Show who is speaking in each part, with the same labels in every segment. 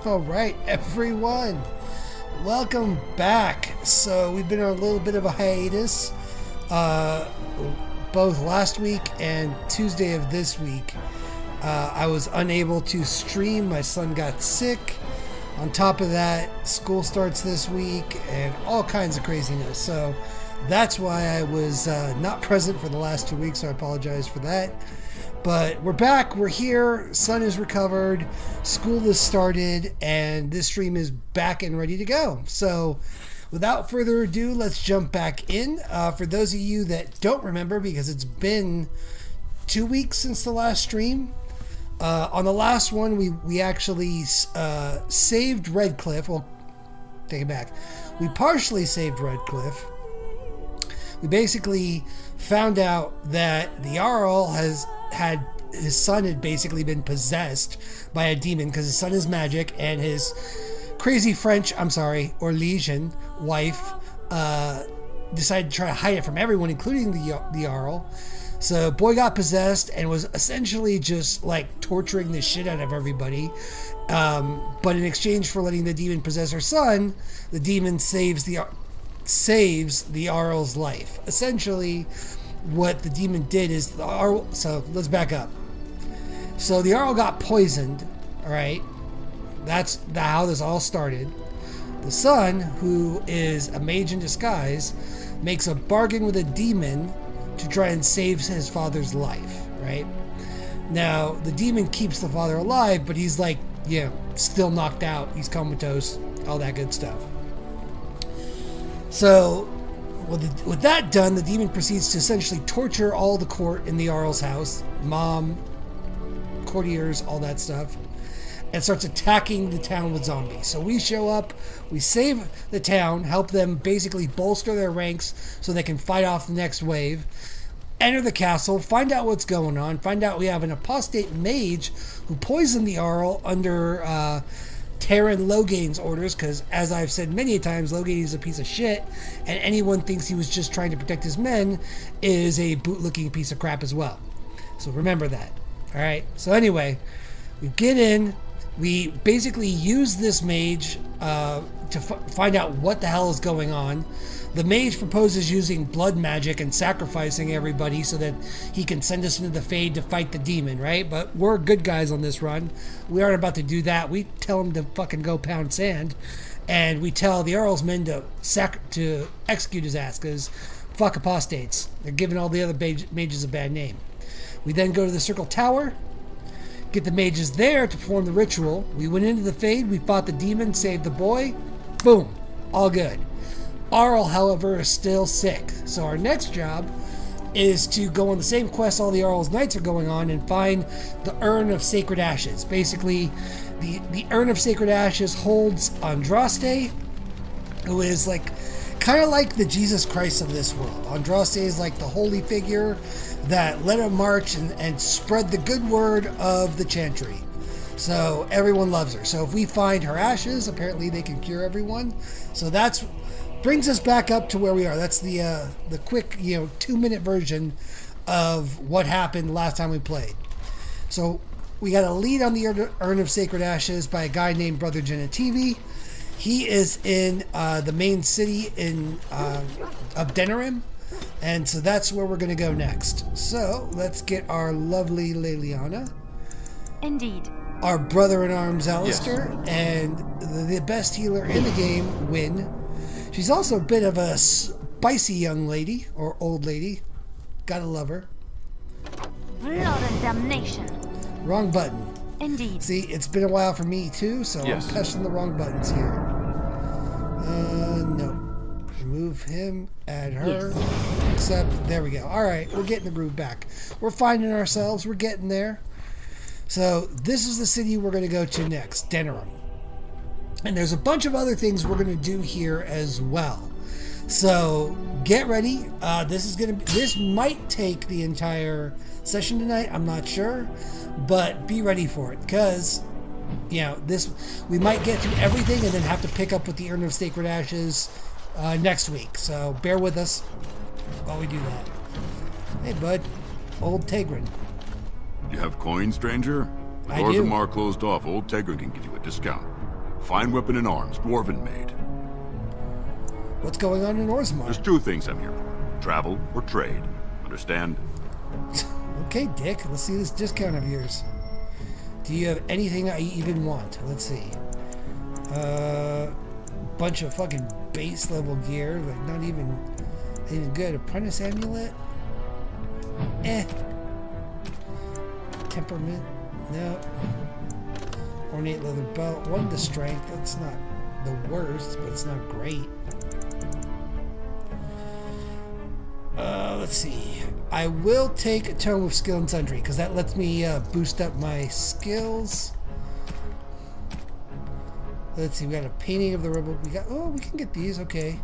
Speaker 1: All right, everyone, welcome back. So we've been on a little bit of a hiatus, both last week and Tuesday of this week. I was unable to stream. My son got sick. On top of that, school starts this week and all kinds of craziness. So that's why I was not present for the last 2 weeks. So I apologize for that. But we're back. We're here. Son is recovered. School has started. And this stream is back and ready to go. So without further ado, let's jump back in. For those of you that don't remember, because it's been 2 weeks since the last stream, on the last one, we actually saved Redcliffe. Well, take it back. We partially saved Redcliffe. We basically found out that the Jarl his son had basically been possessed by a demon because his son is magic, and his crazy Orlesian wife decided to try to hide it from everyone, including the Jarl. So boy got possessed and was essentially just like torturing the shit out of everybody. But in exchange for letting the demon possess her son, the demon saves the Jarl's life. Essentially, what the demon did is so let's back up. So the Jarl got poisoned. All right, that's how this all started. The son, who is a mage in disguise, makes a bargain with a demon to try and save his father's life, right? Now, the demon keeps the father alive, but he's like, still knocked out. He's comatose, all that good stuff. So, with that done, the demon proceeds to essentially torture all the court in the Jarl's house, mom, courtiers, all that stuff, and starts attacking the town with zombies. So we show up, we save the town, help them basically bolster their ranks so they can fight off the next wave, enter the castle, find out what's going on, find out we have an apostate mage who poisoned the Jarl under Terran Loghain's orders, because as I've said many times, Loghain is a piece of shit, and anyone thinks he was just trying to protect his men is a bootlicking piece of crap as well. So remember that. Alright, so anyway, we get in. We basically use this mage to find out what the hell is going on. The mage proposes using blood magic and sacrificing everybody so that he can send us into the Fade to fight the demon, right? But we're good guys on this run. We aren't about to do that. We tell him to fucking go pound sand, and we tell the Jarl's men to execute his ass, because fuck apostates. They're giving all the other mages a bad name. We then go to the Circle Tower, get the mages there to perform the ritual. We went into the Fade, we fought the demon, saved the boy. Boom. All good. Jarl, however, is still sick. So our next job is to go on the same quest all the Jarl's knights are going on and find the Urn of Sacred Ashes. Basically, the Urn of Sacred Ashes holds Andraste, who is kind of like the Jesus Christ of this world. Andraste is like the holy figure that led a march and spread the good word of the Chantry. So everyone loves her. So if we find her ashes, apparently they can cure everyone. So that's brings us back up to where we are. That's the quick 2-minute version of what happened last time we played. So we got a lead on the Urn of Sacred Ashes by a guy named Brother Genetivi. He is in the main city of Denerim. And so that's where we're going to go next. So let's get our lovely Leliana.
Speaker 2: Indeed.
Speaker 1: Our brother-in-arms Alistair. Yes. And the best healer in the game, Wynne. She's also a bit of a spicy young lady, or old lady. Gotta love her.
Speaker 2: Blood and damnation.
Speaker 1: Wrong button.
Speaker 2: Indeed.
Speaker 1: See, it's been a while for me too, so yes. I'm pressing the wrong buttons here. No. Remove him, add her, yes. Except, there we go. Alright, we're getting the groove back. We're finding ourselves, we're getting there. So, this is the city we're going to go to next, Denerim. And there's a bunch of other things we're going to do here as well. So, get ready. This might take the entire session tonight, I'm not sure. But be ready for it, because we might get through everything and then have to pick up with the Urn of Sacred Ashes next week. So bear with us while we do that. Hey, bud. Old Tegrin.
Speaker 3: You have coins, stranger? With
Speaker 1: I do.
Speaker 3: Orzammar closed off, Old Tegrin can give you a discount. fine weapon and arms, dwarven made.
Speaker 1: What's going on in
Speaker 3: There's
Speaker 1: Orzammar?
Speaker 3: 2 things I'm here for. Travel or trade. Understand?
Speaker 1: Okay, Dick, let's see this discount of yours. Do you have anything I even want? Let's see. Bunch of fucking base level gear, like not even good. Apprentice amulet? Eh. Temperament? No. Ornate leather belt. 1 to strength. That's not the worst, but it's not great. Let's see. I will take a Tome of Skill and Sundry because that lets me boost up my skills. Let's see. We got a painting of the rebel. We can get these. Okay.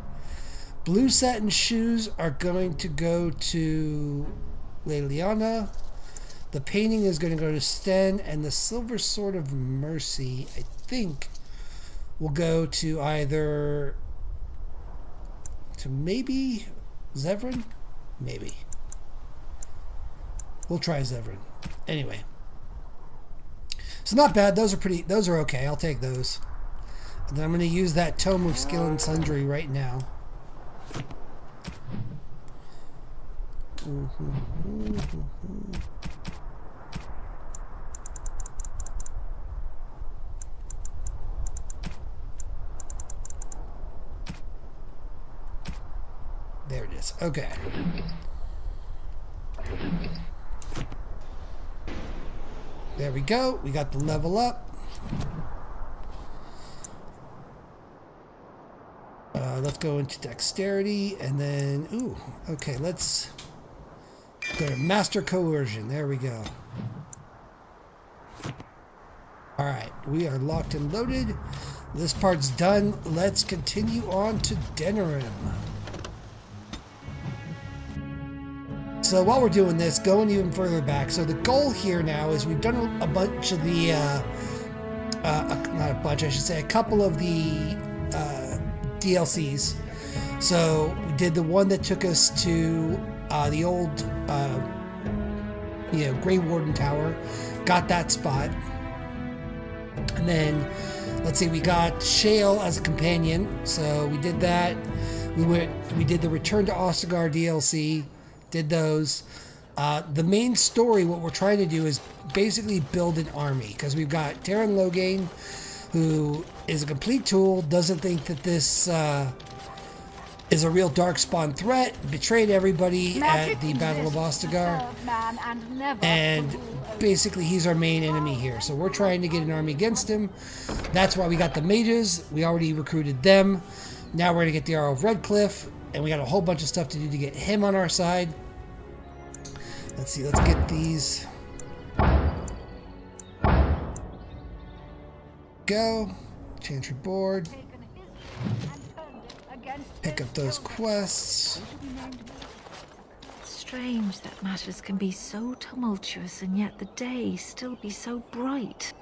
Speaker 1: Blue satin shoes are going to go to Leliana. The painting is going to go to Sten, and the Silver Sword of Mercy, I think, will go to either maybe Zevran? Maybe. We'll try Zevran. Anyway. So not bad. Those are okay. I'll take those. And then I'm going to use that Tome of Skill and Sundry right now. There it is. Okay. There we go. We got the level up. Let's go into dexterity and then, ooh, okay, let's go to master coercion. There we go. All right, we are locked and loaded. This part's done. Let's continue on to Denerim. So while we're doing this, going even further back, so the goal here now is we've done a bunch of the, not a bunch, I should say, a couple of the DLCs. So we did the one that took us to the old, Grey Warden Tower, got that spot, and then let's see, we got Shale as a companion, so we did that. We did the Return to Ostagar DLC, did those. The main story, what we're trying to do is basically build an army, because we've got Terran Loghain, who is a complete tool, doesn't think that this is a real Darkspawn threat, betrayed everybody at the Battle of Ostagar, and basically he's our main enemy here. So we're trying to get an army against him. That's why we got the mages. We already recruited them. Now we're going to get the Jarl of Redcliffe, and we got a whole bunch of stuff to do to get him on our side. Let's see, let's get these. Go. Chantry board. Pick up those quests.
Speaker 4: Strange that matters can be so tumultuous and yet the day still be so bright.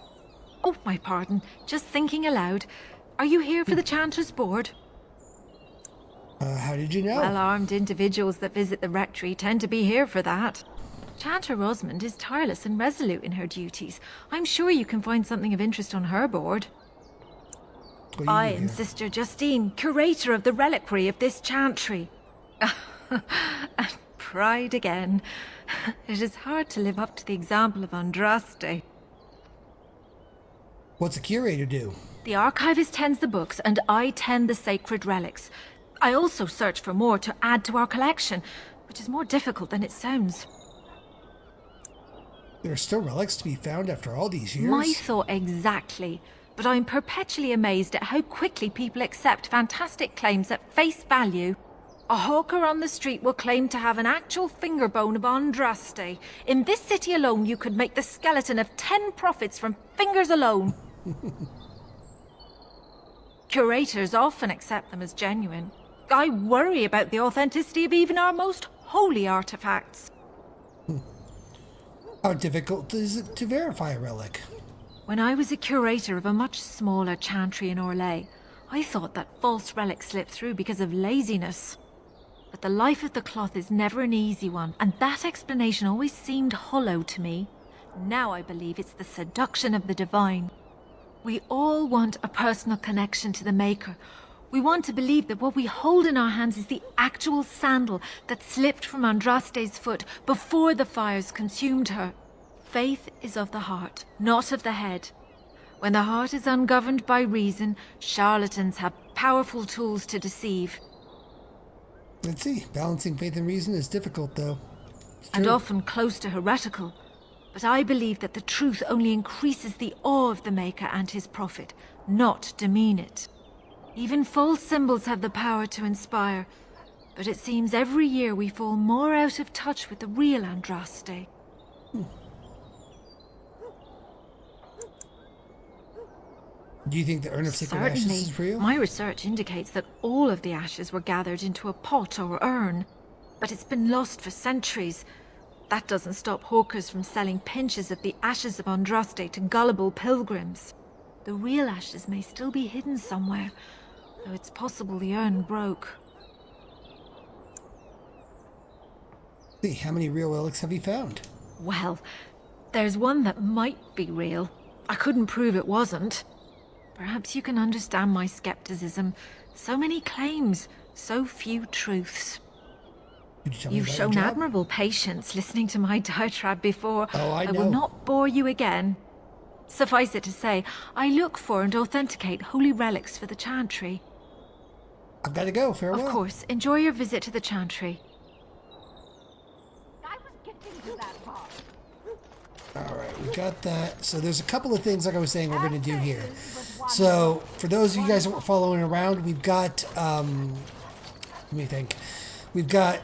Speaker 4: Oh, my pardon. Just thinking aloud. Are you here for the Chanter's Board?
Speaker 1: How did you know?
Speaker 4: Well-armed individuals that visit the rectory tend to be here for that. Chanter Rosamond is tireless and resolute in her duties. I'm sure you can find something of interest on her board. I am Sister Justine, curator of the reliquary of this chantry. And pride again. It is hard to live up to the example of Andraste.
Speaker 1: What's a curator do?
Speaker 4: The archivist tends the books, and I tend the sacred relics. I also search for more to add to our collection, which is more difficult than it sounds.
Speaker 1: There are still relics to be found after all these years?
Speaker 4: My thought exactly. But I'm perpetually amazed at how quickly people accept fantastic claims at face value. A hawker on the street will claim to have an actual finger bone of Andraste. In this city alone, you could make the skeleton of 10 prophets from fingers alone. Curators often accept them as genuine. I worry about the authenticity of even our most holy artifacts.
Speaker 1: How difficult is it to verify a relic?
Speaker 4: When I was a curator of a much smaller chantry in Orlais, I thought that false relics slipped through because of laziness. But the life of the cloth is never an easy one, and that explanation always seemed hollow to me. Now I believe it's the seduction of the divine. We all want a personal connection to the Maker. We want to believe that what we hold in our hands is the actual sandal that slipped from Andraste's foot before the fires consumed her. Faith is of the heart, not of the head. When the heart is ungoverned by reason, charlatans have powerful tools to deceive.
Speaker 1: Let's see. Balancing faith and reason is difficult, though. It's
Speaker 4: And
Speaker 1: true.
Speaker 4: often close to heretical. But I believe that the truth only increases the awe of the Maker and his prophet, not demean it. Even false symbols have the power to inspire, but it seems every year we fall more out of touch with the real Andraste.
Speaker 1: Do you think the Urn of Sacred Ashes
Speaker 4: Certainly.
Speaker 1: is real?
Speaker 4: My research indicates that all of the ashes were gathered into a pot or urn, but it's been lost for centuries. That doesn't stop hawkers from selling pinches of the ashes of Andraste to gullible pilgrims. The real ashes may still be hidden somewhere, though it's possible the urn broke.
Speaker 1: See, how many real relics have you found?
Speaker 4: Well, there's one that might be real. I couldn't prove it wasn't. Perhaps you can understand my skepticism. So many claims, so few truths.
Speaker 1: Could you tell me
Speaker 4: You've
Speaker 1: about
Speaker 4: shown
Speaker 1: your job?
Speaker 4: admirable patience listening to my diatribe before.
Speaker 1: Oh, I
Speaker 4: will
Speaker 1: know.
Speaker 4: not bore you again. Suffice it to say, I look for and authenticate holy relics for the Chantry.
Speaker 1: I've got to go. Farewell.
Speaker 4: Of course, enjoy your visit to the Chantry.
Speaker 2: I was getting to that part.
Speaker 1: All right, we got that. So there's a couple of things, like I was saying, we're going to do here. So for those of you guys that were following around, we've got, let me think. We've got,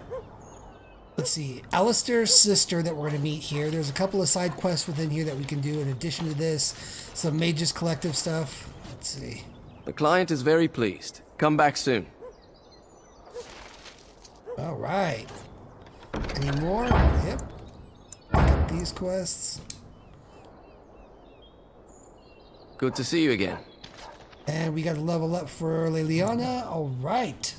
Speaker 1: let's see, Alistair's sister that we're going to meet here. There's a couple of side quests within here that we can do in addition to this. Some Mages Collective stuff. Let's see.
Speaker 5: The client is very pleased. Come back soon.
Speaker 1: All right. Any more? Yep. Pick up these quests.
Speaker 5: Good to see you again.
Speaker 1: And we got to level up for Leliana. All right.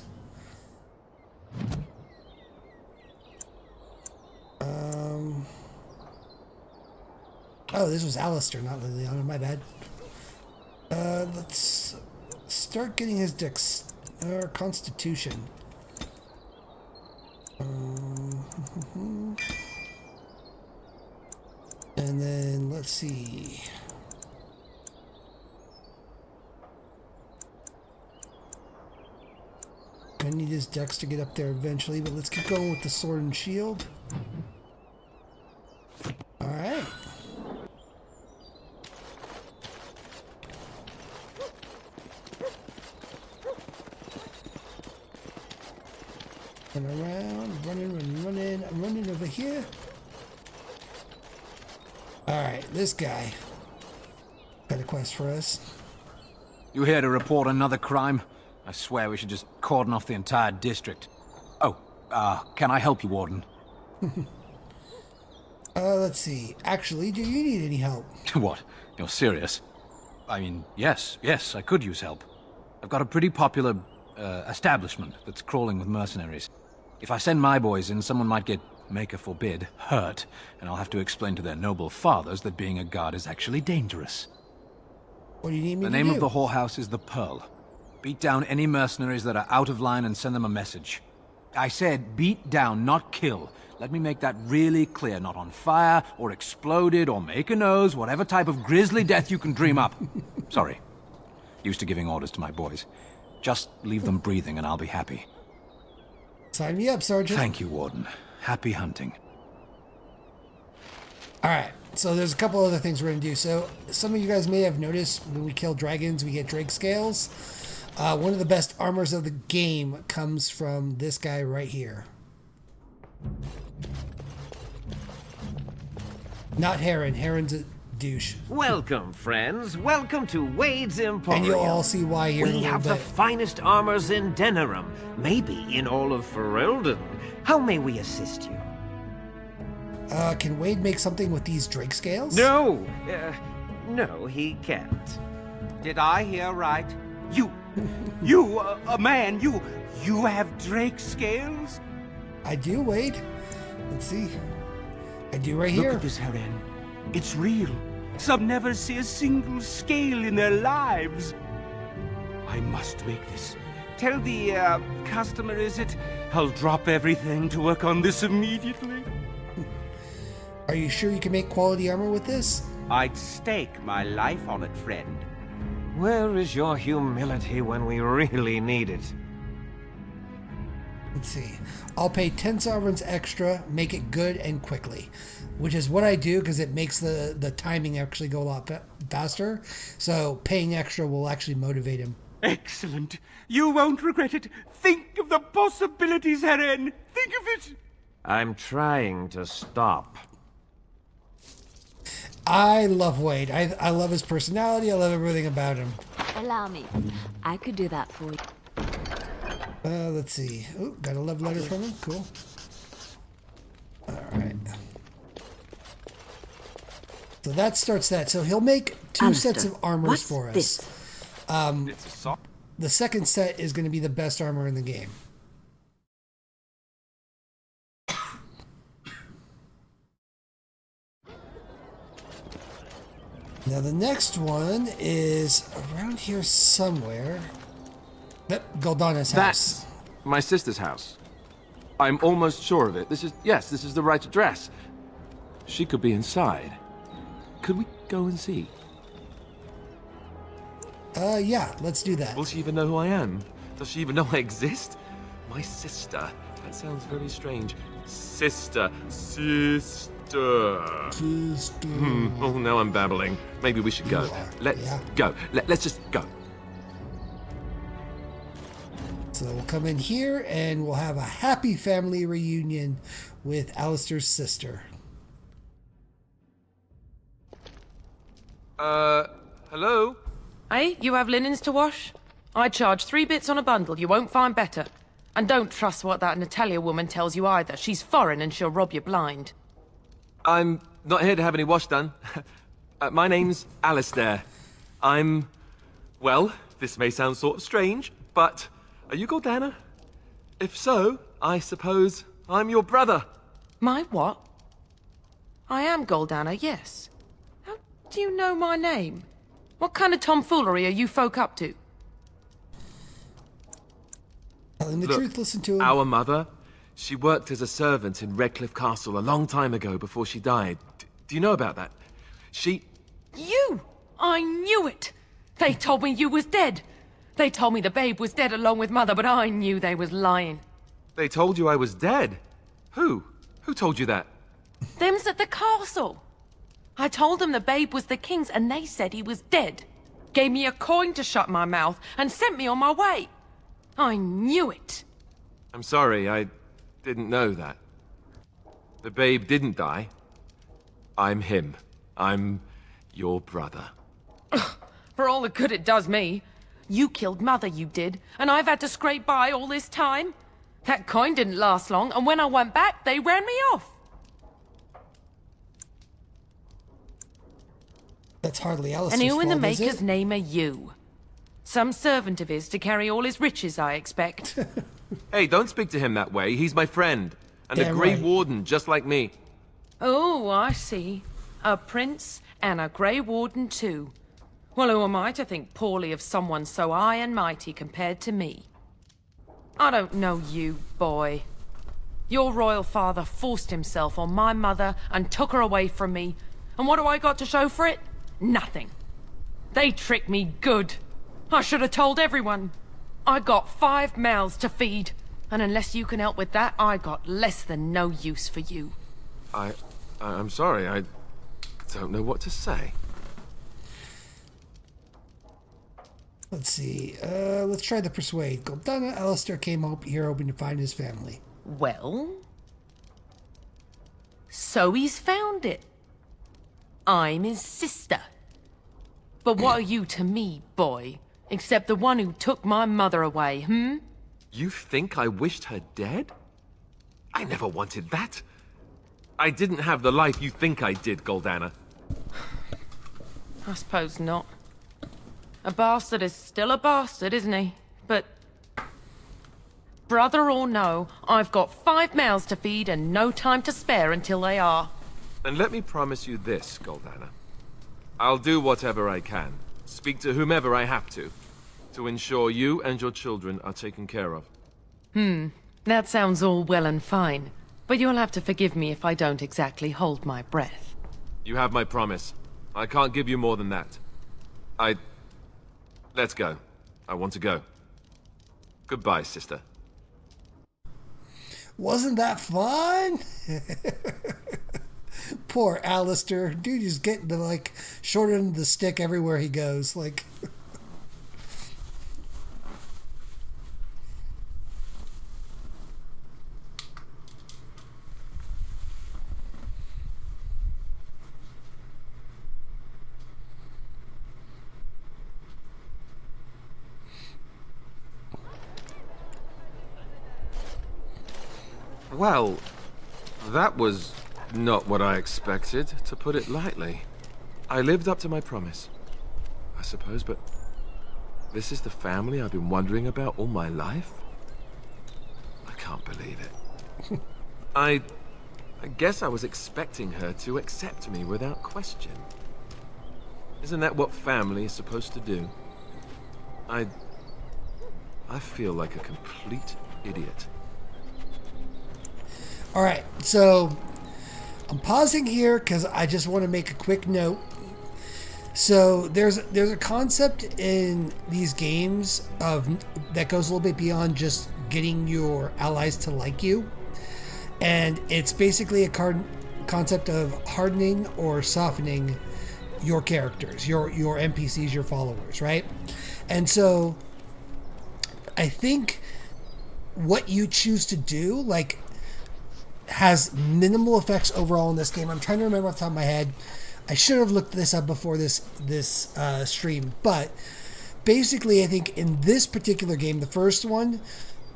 Speaker 1: Oh, this was Alistair, not Leliana. My bad. Let's start getting his Constitution. And then let's see. Gonna need his dex to get up there eventually, but let's keep going with the sword and shield. Alright. Run around, running. I'm running over here. Alright, this guy got a quest for us.
Speaker 6: You here to report another crime? I swear we should just cordon off the entire district. Oh, can I help you, Warden?
Speaker 1: Let's see. Actually, do you need any help?
Speaker 6: What? You're serious? I mean, yes, I could use help. I've got a pretty popular, establishment that's crawling with mercenaries. If I send my boys in, someone might get, Maker forbid, hurt, and I'll have to explain to their noble fathers that being a guard is actually dangerous.
Speaker 1: What do you need me
Speaker 6: The
Speaker 1: to
Speaker 6: name
Speaker 1: do?
Speaker 6: of the whorehouse is the Pearl. Beat down any mercenaries that are out of line and send them a message. I said beat down, not kill. Let me make that really clear. Not on fire, or exploded, or make a nose, whatever type of grisly death you can dream up. Sorry. Used to giving orders to my boys. Just leave them breathing and I'll be happy.
Speaker 1: Sign me up, Sergeant.
Speaker 6: Thank you, Warden. Happy hunting.
Speaker 1: Alright, so there's a couple other things we're going to do. So, some of you guys may have noticed when we kill dragons, we get Drake Scales. One of the best armors of the game comes from this guy right here. Not Heron. Heron's a douche.
Speaker 7: Welcome, friends. Welcome to Wade's Emporium.
Speaker 1: And you'll all see why here in a
Speaker 7: We
Speaker 1: little
Speaker 7: have the
Speaker 1: bit.
Speaker 7: finest armors in Denerim, maybe in all of Ferelden. How may we assist you?
Speaker 1: Can Wade make something with these Drake Scales?
Speaker 7: No, no, he can't.
Speaker 8: Did I hear right? A man, you have Drake scales?
Speaker 1: I do, Wade. Let's see. I do right
Speaker 8: Look
Speaker 1: here.
Speaker 8: at this, Heron. It's real. Some never see a single scale in their lives. I must make this. Tell the, customer, is it? I'll drop everything to work on this immediately.
Speaker 1: Are you sure you can make quality armor with this?
Speaker 8: I'd stake my life on it, friend.
Speaker 7: Where is your humility when we really need it?
Speaker 1: Let's see. I'll pay 10 sovereigns extra, make it good and quickly, which is what I do because it makes the timing actually go a lot faster. So paying extra will actually motivate him.
Speaker 8: Excellent. You won't regret it. Think of the possibilities, Heren. Think of it.
Speaker 7: I'm trying to stop.
Speaker 1: I love Wade. I love his personality. I love everything about him.
Speaker 2: Allow me. I could do that for you.
Speaker 1: Let's see. Oh, got a love letter from him. Cool. All right. So that starts that. So he'll make two sets of armors for us.
Speaker 2: This?
Speaker 8: It's a soft.
Speaker 1: The second set is going to be the best armor in the game. Now the next one is around here somewhere. Yep, Goldana's house.
Speaker 5: That's my sister's house. I'm almost sure of it. This is the right address. She could be inside. Could we go and see?
Speaker 1: Yeah, let's do that.
Speaker 9: Will she even know who I am? Does she even know I exist? My sister. That sounds very strange. Sister. Oh, now I'm babbling. Maybe we should go.
Speaker 1: You are,
Speaker 9: Let's
Speaker 1: yeah.
Speaker 9: go. Let's just go.
Speaker 1: So we'll come in here and we'll have a happy family reunion with Alistair's sister.
Speaker 9: Hello?
Speaker 10: Hey, you have linens to wash? I charge 3 bits on a bundle. You won't find better. And don't trust what that Natalia woman tells you either. She's foreign and she'll rob you blind.
Speaker 9: I'm not here to have any wash done. My name's Alistair. Well, this may sound sort of strange, but are you Goldana? If so, I suppose I'm your brother.
Speaker 10: My what? I am Goldana, yes. How do you know my name? What kind of tomfoolery are you folk up to?
Speaker 1: Telling the
Speaker 9: Look,
Speaker 1: truth, listen to him.
Speaker 9: Our mother, she worked as a servant in Redcliffe Castle a long time ago before she died. Do you know about that?
Speaker 10: You! I knew it! They told me you was dead. They told me the babe was dead along with mother, but I knew they was lying.
Speaker 9: They told you I was dead? Who? Who told you that?
Speaker 10: Them's at the castle. I told them the babe was the king's and they said he was dead. Gave me a coin to shut my mouth and sent me on my way. I knew it.
Speaker 9: I'm sorry, I didn't know that. The babe didn't die. I'm him. I'm your brother.
Speaker 10: For all the good it does me. You killed mother, you did, and I've had to scrape by all this time. That coin didn't last long, and when I went back, they ran me off.
Speaker 1: That's hardly Alistair's
Speaker 10: And who in the
Speaker 1: fault, is
Speaker 10: maker's
Speaker 1: it?
Speaker 10: name are you? Some servant of his to carry all his riches, I expect.
Speaker 9: Hey, don't speak to him that way. He's my friend. And a
Speaker 1: Damn
Speaker 9: Grey
Speaker 1: right.
Speaker 9: Warden, just like me.
Speaker 10: Oh, I see. A prince and a Grey Warden too. Well, who am I to think poorly of someone so high and mighty compared to me? I don't know you, boy. Your royal father forced himself on my mother and took her away from me. And what do I got to show for it? Nothing. They tricked me good. I should have told everyone. I got 5 mouths to feed. And unless you can help with that, I got less than no use for you.
Speaker 9: I'm sorry. I don't know what to say.
Speaker 1: Let's see. Let's try the persuade. Goldana Alistair came up here hoping to find his family.
Speaker 10: Well? So he's found it. I'm his sister. But what are you to me, boy? Except the one who took my mother away,
Speaker 9: You think I wished her dead? I never wanted that. I didn't have the life you think I did, Goldana.
Speaker 10: I suppose not. A bastard is still a bastard, isn't he? But... brother or no, I've got 5 mouths to feed and no time to spare until they are.
Speaker 9: And let me promise you this, Goldana. I'll do whatever I can. Speak to whomever I have to ensure you and your children are taken care of.
Speaker 10: That sounds all well and fine, but you'll have to forgive me if I don't exactly hold my breath.
Speaker 9: You have my promise. I can't give you more than that. Let's go. I want to go. Goodbye, sister.
Speaker 1: Wasn't that fun? Poor Alistair. Dude is getting the, like, short end of the stick everywhere he goes. Like...
Speaker 9: Well, that was not what I expected, to put it lightly. I lived up to my promise, I suppose, but this is the family I've been wondering about all my life? I can't believe it. I guess I was expecting her to accept me without question. Isn't that what family is supposed to do? I feel like a complete idiot.
Speaker 1: All right, so I'm pausing here because I just want to make a quick note. So there's a concept in these games that goes a little bit beyond just getting your allies to like you, and it's basically a concept of hardening or softening your characters, your NPCs, your followers, right? And so I think what you choose to do, like, has minimal effects overall in this game. I'm trying to remember off the top of my head. I should have looked this up before this stream, but basically I think in this particular game, the first one,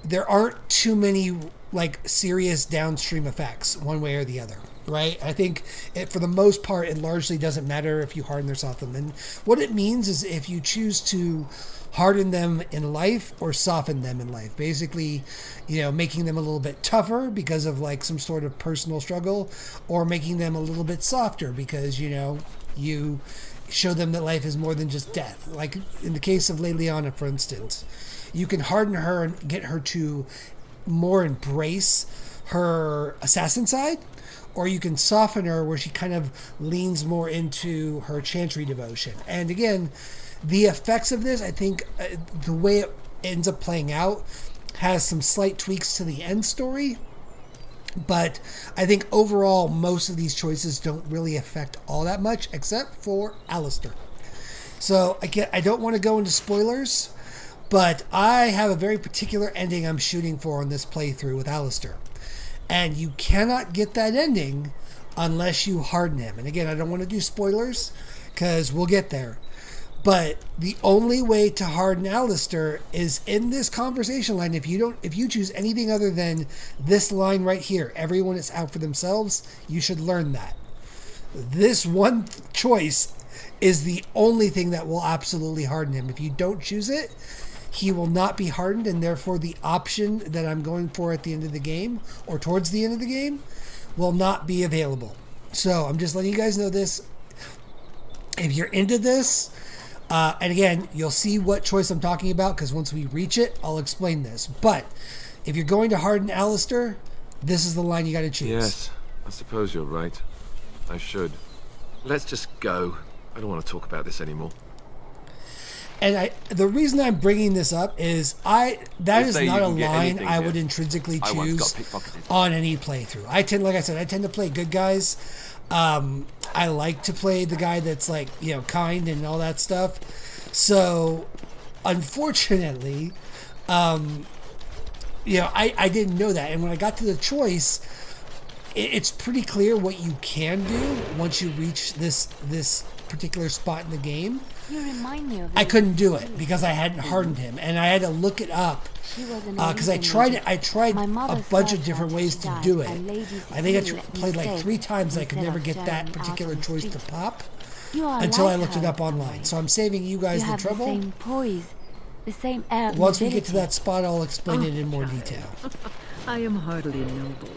Speaker 1: there aren't too many like serious downstream effects one way or the other, right? I think for the most part, it largely doesn't matter if you harden or soften them. And what it means is if you choose to harden them in life or soften them in life, basically, making them a little bit tougher because of like some sort of personal struggle, or making them a little bit softer because, you show them that life is more than just death. Like in the case of Leliana, for instance, you can harden her and get her to more embrace her assassin side, or you can soften her where she kind of leans more into her chantry devotion. And again, the effects of this, I think the way it ends up playing out has some slight tweaks to the end story, but I think overall most of these choices don't really affect all that much except for Alistair. So I don't want to go into spoilers, but I have a very particular ending I'm shooting for on this playthrough with Alistair. And you cannot get that ending unless you harden him. And again, I don't want to do spoilers because we'll get there. But the only way to harden Alistair is in this conversation line. If you choose anything other than this line right here, everyone is out for themselves, you should learn that. This one choice is the only thing that will absolutely harden him. If you don't choose it, he will not be hardened, and therefore the option that I'm going for at the end of the game, or towards the end of the game, will not be available. So I'm just letting you guys know this. If you're into this, and again, you'll see what choice I'm talking about, because once we reach it, I'll explain this. But if you're going to harden Alistair, this is the line you got to choose.
Speaker 9: Yes, I suppose you're right. I should. Let's just go. I don't want to talk about this anymore.
Speaker 1: And the reason I'm bringing this up is that is not a line I would intrinsically choose on any playthrough. I tend to play good guys. I like to play the guy that's like, kind and all that stuff. So, unfortunately, I didn't know that. And when I got to the choice, it's pretty clear what you can do once you reach this particular spot in the game.
Speaker 2: You remind me of
Speaker 1: I couldn't do it because I hadn't hardened him, and I had to look it up because I tried a bunch of different ways to do it. I think I played like 3 times. I could never get that particular choice to pop until I looked it up online. So I'm saving you guys the trouble.
Speaker 2: The same poise, the same air of
Speaker 1: Once we
Speaker 2: nobility.
Speaker 1: get to that spot, I'll explain it in more detail.
Speaker 11: I am hardly noble.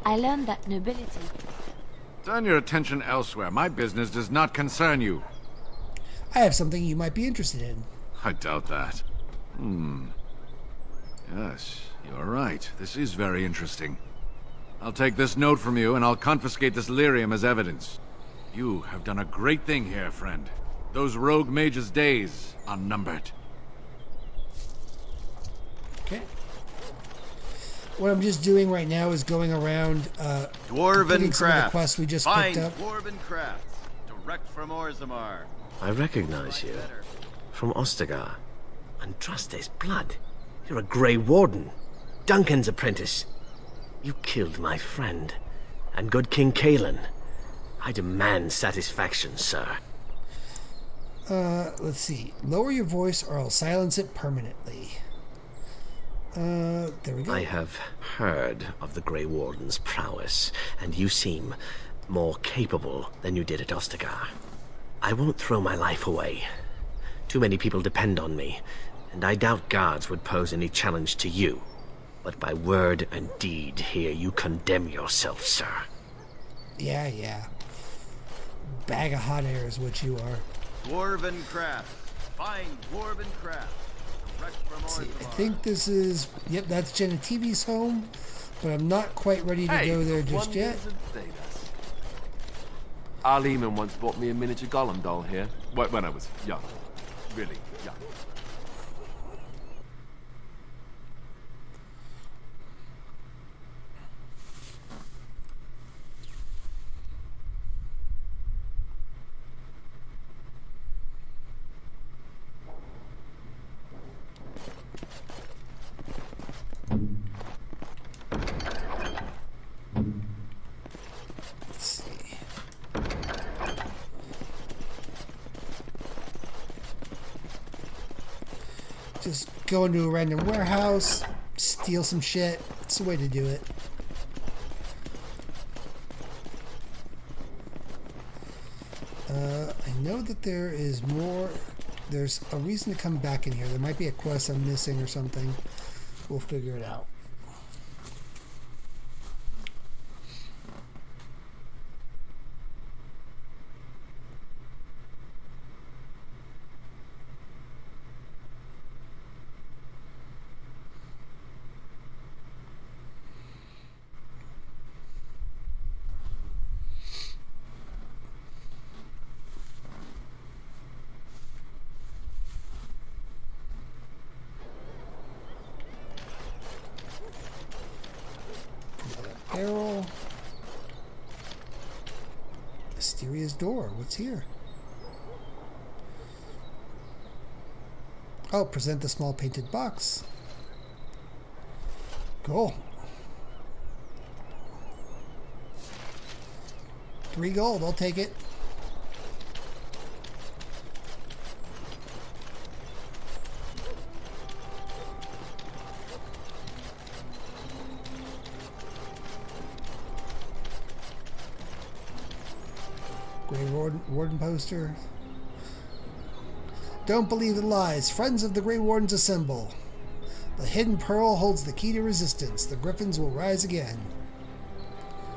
Speaker 2: I learned that nobility
Speaker 6: Turn your attention elsewhere. My business does not concern you.
Speaker 1: I have something you might be interested in.
Speaker 6: I doubt that. Yes, you're right. This is very interesting. I'll take this note from you, and I'll confiscate this lyrium as evidence. You have done a great thing here, friend. Those rogue mages' days are numbered.
Speaker 1: Okay. What I'm just doing right now is going around completing
Speaker 11: Dwarven
Speaker 1: some of the
Speaker 11: crafts.
Speaker 1: quests we just
Speaker 11: Find
Speaker 1: picked up.
Speaker 11: Dwarven crafts. Direct from Orzammar.
Speaker 7: I recognize you. From Ostagar. Andraste's blood. You're a Grey Warden. Duncan's apprentice. You killed my friend. And good King Cailan. I demand satisfaction, sir.
Speaker 1: Let's see. Lower your voice or I'll silence it permanently. There we go.
Speaker 7: I have heard of the Grey Warden's prowess, and you seem more capable than you did at Ostagar. I won't throw my life away. Too many people depend on me, and I doubt guards would pose any challenge to you. But by word and deed here, you condemn yourself, sir.
Speaker 1: Yeah. Bag of hot air is what you are.
Speaker 11: Dwarven craft. Find Dwarven craft. Direct from
Speaker 1: Let's see. I
Speaker 11: Orzammar.
Speaker 1: think this is... Yep, that's Genitivi's home, but I'm not quite ready to go there just yet.
Speaker 5: Arleman once bought me a miniature Gollum doll here, when I was young. Really young.
Speaker 1: Let's see. Just go into a random warehouse, steal some shit. It's the way to do it. I know that there is more. There's a reason to come back in here. There might be a quest I'm missing or something. We'll figure it out. Barrel. Mysterious door. What's here? Oh, present the small painted box. Cool. 3 gold. I'll take it. Grey Warden poster. Don't believe the lies. Friends of the Grey Wardens assemble. The hidden pearl holds the key to resistance. The griffins will rise again.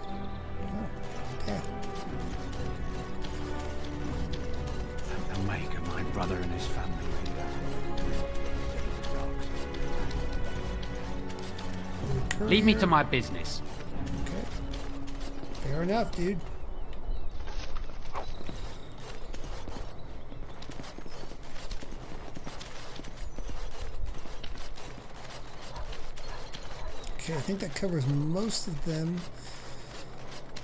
Speaker 1: Oh, okay.
Speaker 6: Thank the Maker, my brother and his family leader.
Speaker 12: Leave me to my business.
Speaker 1: Okay. Fair enough, dude. Okay, I think that covers most of them.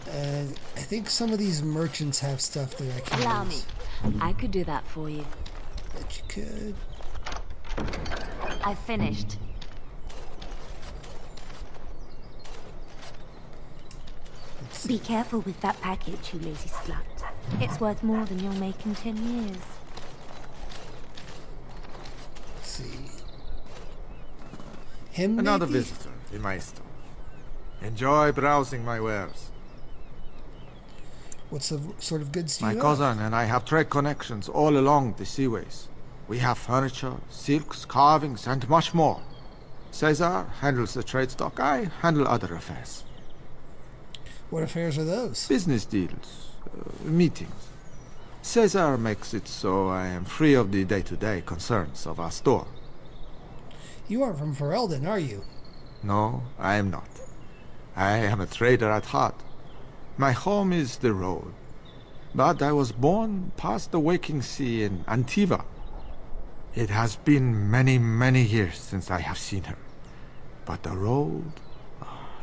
Speaker 1: And I think some of these merchants have stuff that I can
Speaker 2: Allow me.
Speaker 1: use.
Speaker 2: I could do that for you.
Speaker 1: Bet you could.
Speaker 2: I've finished. Be careful with that package, you lazy slut. It's worth more than you'll make in 10 years.
Speaker 1: Let's see. Him
Speaker 13: Another
Speaker 1: maybe?
Speaker 13: visitor in my store. Enjoy browsing my wares.
Speaker 1: What's the sort of goods do
Speaker 13: My
Speaker 1: you have?
Speaker 13: cousin and I have trade connections all along the seaways. We have furniture, silks, carvings, and much more. Caesar handles the trade stock. I handle other affairs.
Speaker 1: What affairs are those?
Speaker 13: Business deals, meetings. Caesar makes it so I am free of the day-to-day concerns of our store.
Speaker 1: You aren't from Ferelden, are you?
Speaker 13: No, I am not. I am a trader at heart. My home is the road. But I was born past the waking sea in Antiva. It has been many, many years since I have seen her. But the road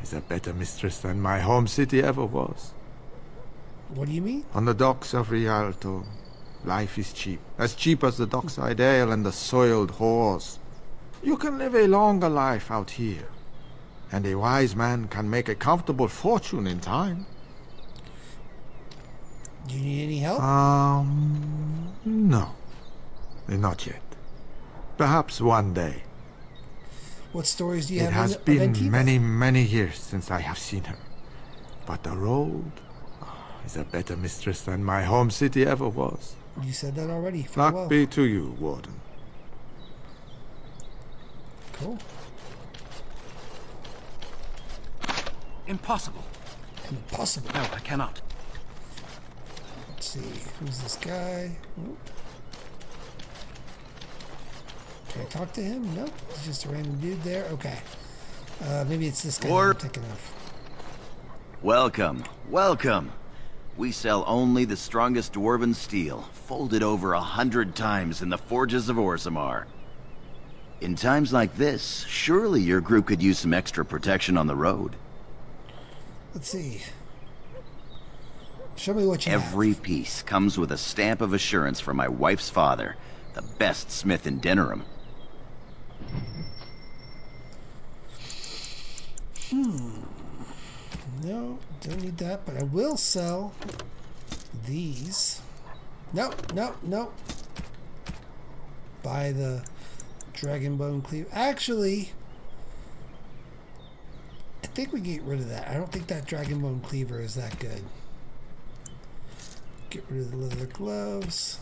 Speaker 13: is a better mistress than my home city ever was.
Speaker 1: What do you mean?
Speaker 13: On the docks of Rialto, life is cheap. As cheap as the dockside ale and the soiled whores. You can live a longer life out here. And a wise man can make a comfortable fortune in time.
Speaker 1: Do you need any help?
Speaker 13: No. Not yet. Perhaps one day.
Speaker 1: What stories do you
Speaker 13: It
Speaker 1: have
Speaker 13: has
Speaker 1: of
Speaker 13: been
Speaker 1: Antiva?
Speaker 13: many, many years since I have seen her. But the road is a better mistress than my home city ever was.
Speaker 1: You said that already.
Speaker 13: Luck
Speaker 1: Farewell.
Speaker 13: be to you, Warden.
Speaker 1: Cool.
Speaker 6: Impossible.
Speaker 1: Impossible.
Speaker 6: No, I cannot.
Speaker 1: Let's see. Who's this guy? Ooh. Can I talk to him? Nope. He's just a random dude there. Okay. Maybe it's this guy that I'm thinking of.
Speaker 11: Welcome, welcome. We sell only the strongest dwarven steel, folded over 100 times in the forges of Orzammar. In times like this, surely your group could use some extra protection on the road.
Speaker 1: Let's see. Show me what you have.
Speaker 11: Every piece comes with a stamp of assurance from my wife's father, the best smith in Denerim.
Speaker 1: No, don't need that, but I will sell these. No, no, no. Buy the Dragonbone Cleaver. Actually, I think we can get rid of that. I don't think that Dragonbone Cleaver is that good. Get rid of the leather gloves.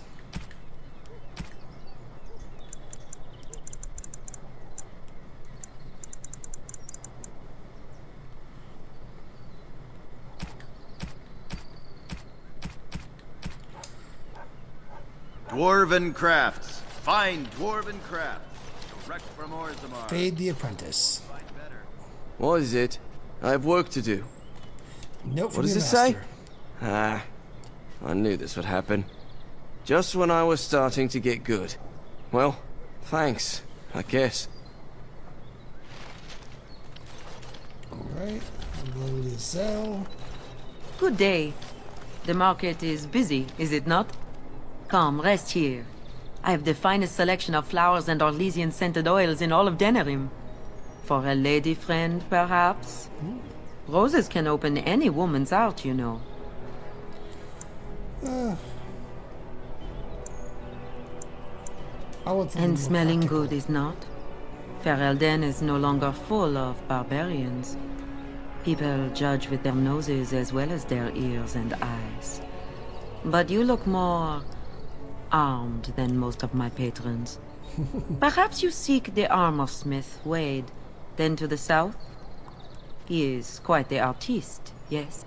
Speaker 11: Dwarven crafts. Fine dwarven crafts. Direct from Orzammar.
Speaker 1: Fade the Apprentice.
Speaker 12: What is it? I have work to do.
Speaker 1: Nope.
Speaker 12: What does it say? Ah, I knew this would happen. Just when I was starting to get good. Well, thanks, I guess.
Speaker 1: Alright, load is Zell.
Speaker 14: Good day. The market is busy, is it not? Come, rest here. I have the finest selection of flowers and Orlesian scented oils in all of Denerim. For a lady friend, perhaps? Roses can open any woman's heart, you know. And smelling good is not? Ferelden is no longer full of barbarians. People judge with their noses as well as their ears and eyes. But you look more armed than most of my patrons. Perhaps you seek the armor smith, Wade. Then to the south? He is quite the artiste, yes?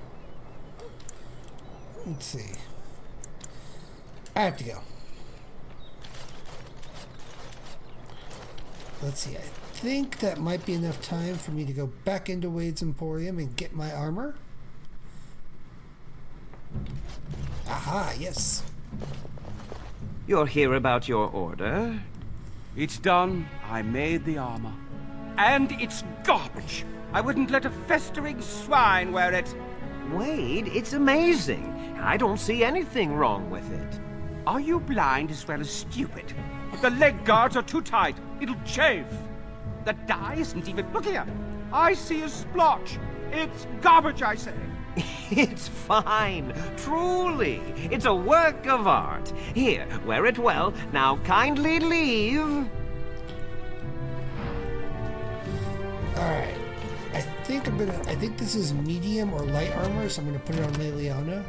Speaker 1: Let's see. I have to go. Let's see. I think that might be enough time for me to go back into Wade's Emporium and get my armor. Aha, yes.
Speaker 8: You're here about your order? It's done. I made the armor. And it's garbage. I wouldn't let a festering swine wear it.
Speaker 15: Wade, it's amazing. I don't see anything wrong with it.
Speaker 8: Are you blind as well as stupid? The leg guards are too tight. It'll chafe. The dye isn't even... Look here. I see a splotch. It's garbage, I say.
Speaker 15: It's fine. Truly. It's a work of art. Here, wear it well. Now kindly leave.
Speaker 1: Alright. I think this is medium or light armor, so I'm gonna put it on Leliana.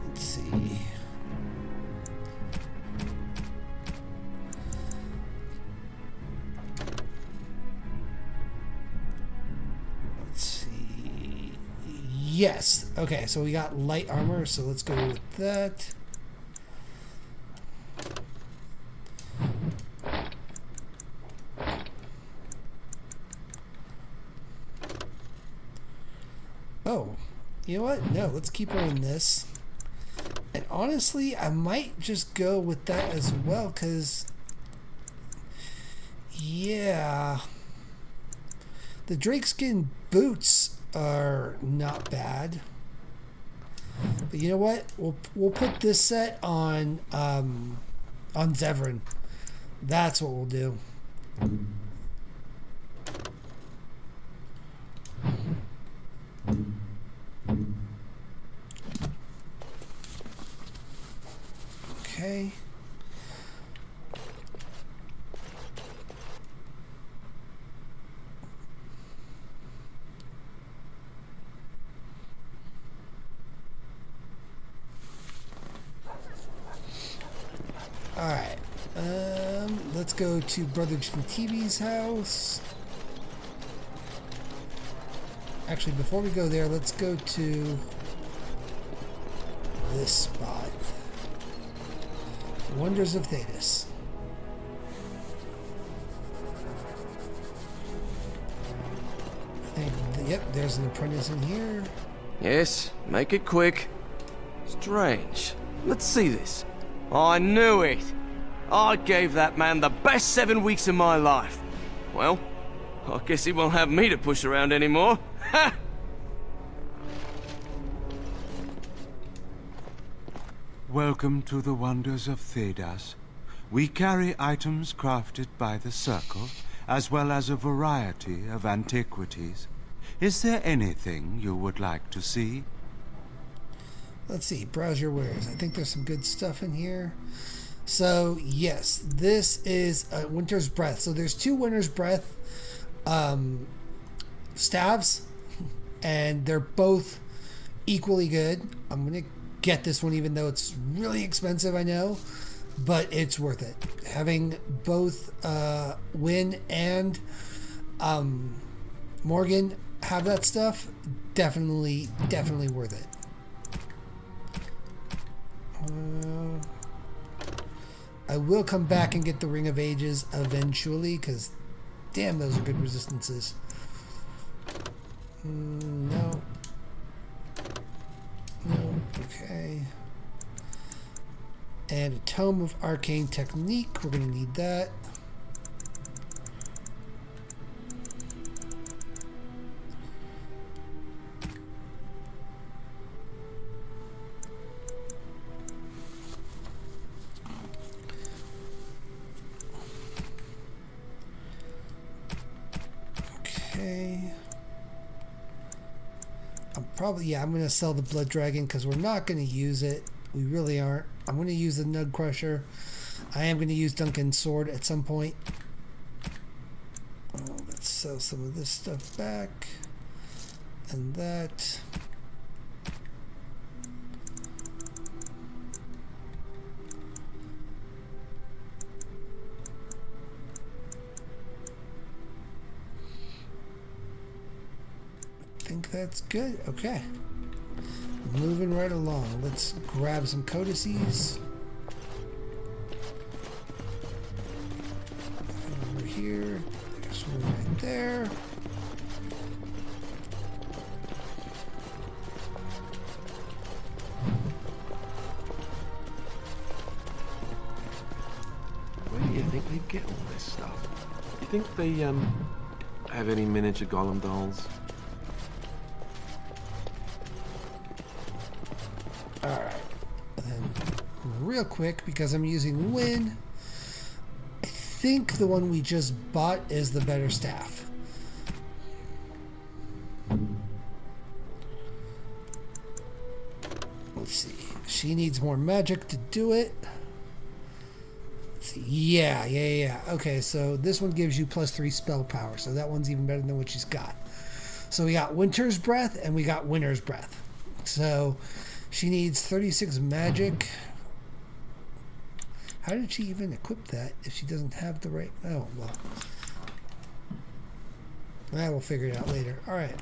Speaker 1: Let's see. Yes. Okay, so we got light armor, so let's go with that. Oh, you know what? No, let's keep her in this. And honestly, I might just go with that as well, because... yeah... the drakeskin boots are not bad. But you know what? We'll put this set on Zevran. That's what we'll do. Okay. Alright, let's go to Brother TV's house. Actually, before we go there, let's go to this spot. Wonders of Thedas. I think, yep, there's an apprentice in here.
Speaker 12: Yes, make it quick. Strange. Let's see this. I knew it! I gave that man the best 7 weeks of my life. Well, I guess he won't have me to push around anymore. Ha!
Speaker 8: Welcome to the Wonders of Thedas. We carry items crafted by the Circle, as well as a variety of antiquities. Is there anything you would like to see?
Speaker 1: Let's see, browse your wares. I think there's some good stuff in here. So, yes, this is Winter's Breath. So there's 2 Winter's Breath staves, and they're both equally good. I'm going to get this one even though it's really expensive, I know, but it's worth it. Having both Wynne and Morgan have that stuff, definitely worth it. I will come back and get the Ring of Ages eventually, because damn, those are good resistances. No. No, okay. And a Tome of Arcane Technique, we're going to need that. Okay. I'm going to sell the Blood Dragon because we're not going to use it. We really aren't. I'm going to use the Nug Crusher. I am going to use Duncan's Sword at some point. Let's sell some of this stuff back. And that. I think that's good. Okay. Moving right along. Let's grab some codices. Over here. There's one right there.
Speaker 9: Where do you think they get all this stuff? You think they, have any miniature golem dolls?
Speaker 1: Alright, then real quick, because I'm using Wynne, I think the one we just bought is the better staff. Let's see, she needs more magic to do it. Let's see. Yeah. Okay, so this one gives you +3 spell power, so that one's even better than what she's got. So we got Winter's Breath and we got Winter's Breath. So she needs 36 magic. How did she even equip that if she doesn't have the right... Oh, well. We'll figure it out later. Alright.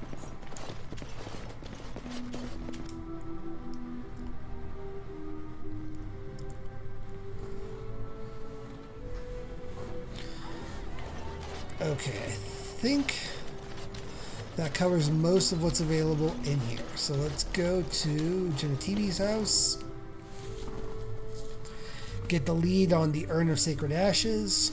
Speaker 1: Okay, I think that covers most of what's available in here. So let's go to Genetivi's house. Get the lead on the Urn of Sacred Ashes.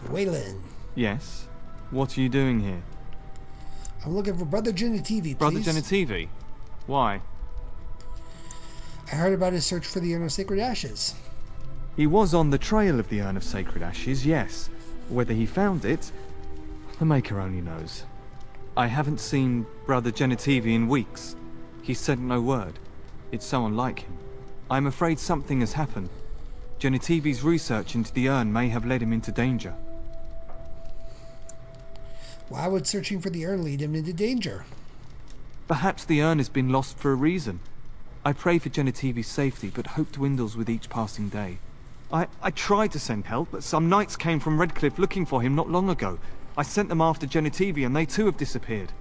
Speaker 1: Waylon.
Speaker 16: Yes? What are you doing here?
Speaker 1: I'm looking for Brother Genetivi, please.
Speaker 16: Brother Genetivi? Why?
Speaker 1: I heard about his search for the Urn of Sacred Ashes.
Speaker 16: He was on the trail of the Urn of Sacred Ashes, yes. Whether he found it, the Maker only knows. I haven't seen Brother Genetivi in weeks. He sent no word. It's so unlike him. I'm afraid something has happened. Genetivi's research into the urn may have led him into danger.
Speaker 1: Why would searching for the urn lead him into danger?
Speaker 16: Perhaps the urn has been lost for a reason. I pray for Genetivi's safety, but hope dwindles with each passing day. I tried to send help, but some knights came from Redcliffe looking for him not long ago. I sent them after Genetivi, and they too have disappeared.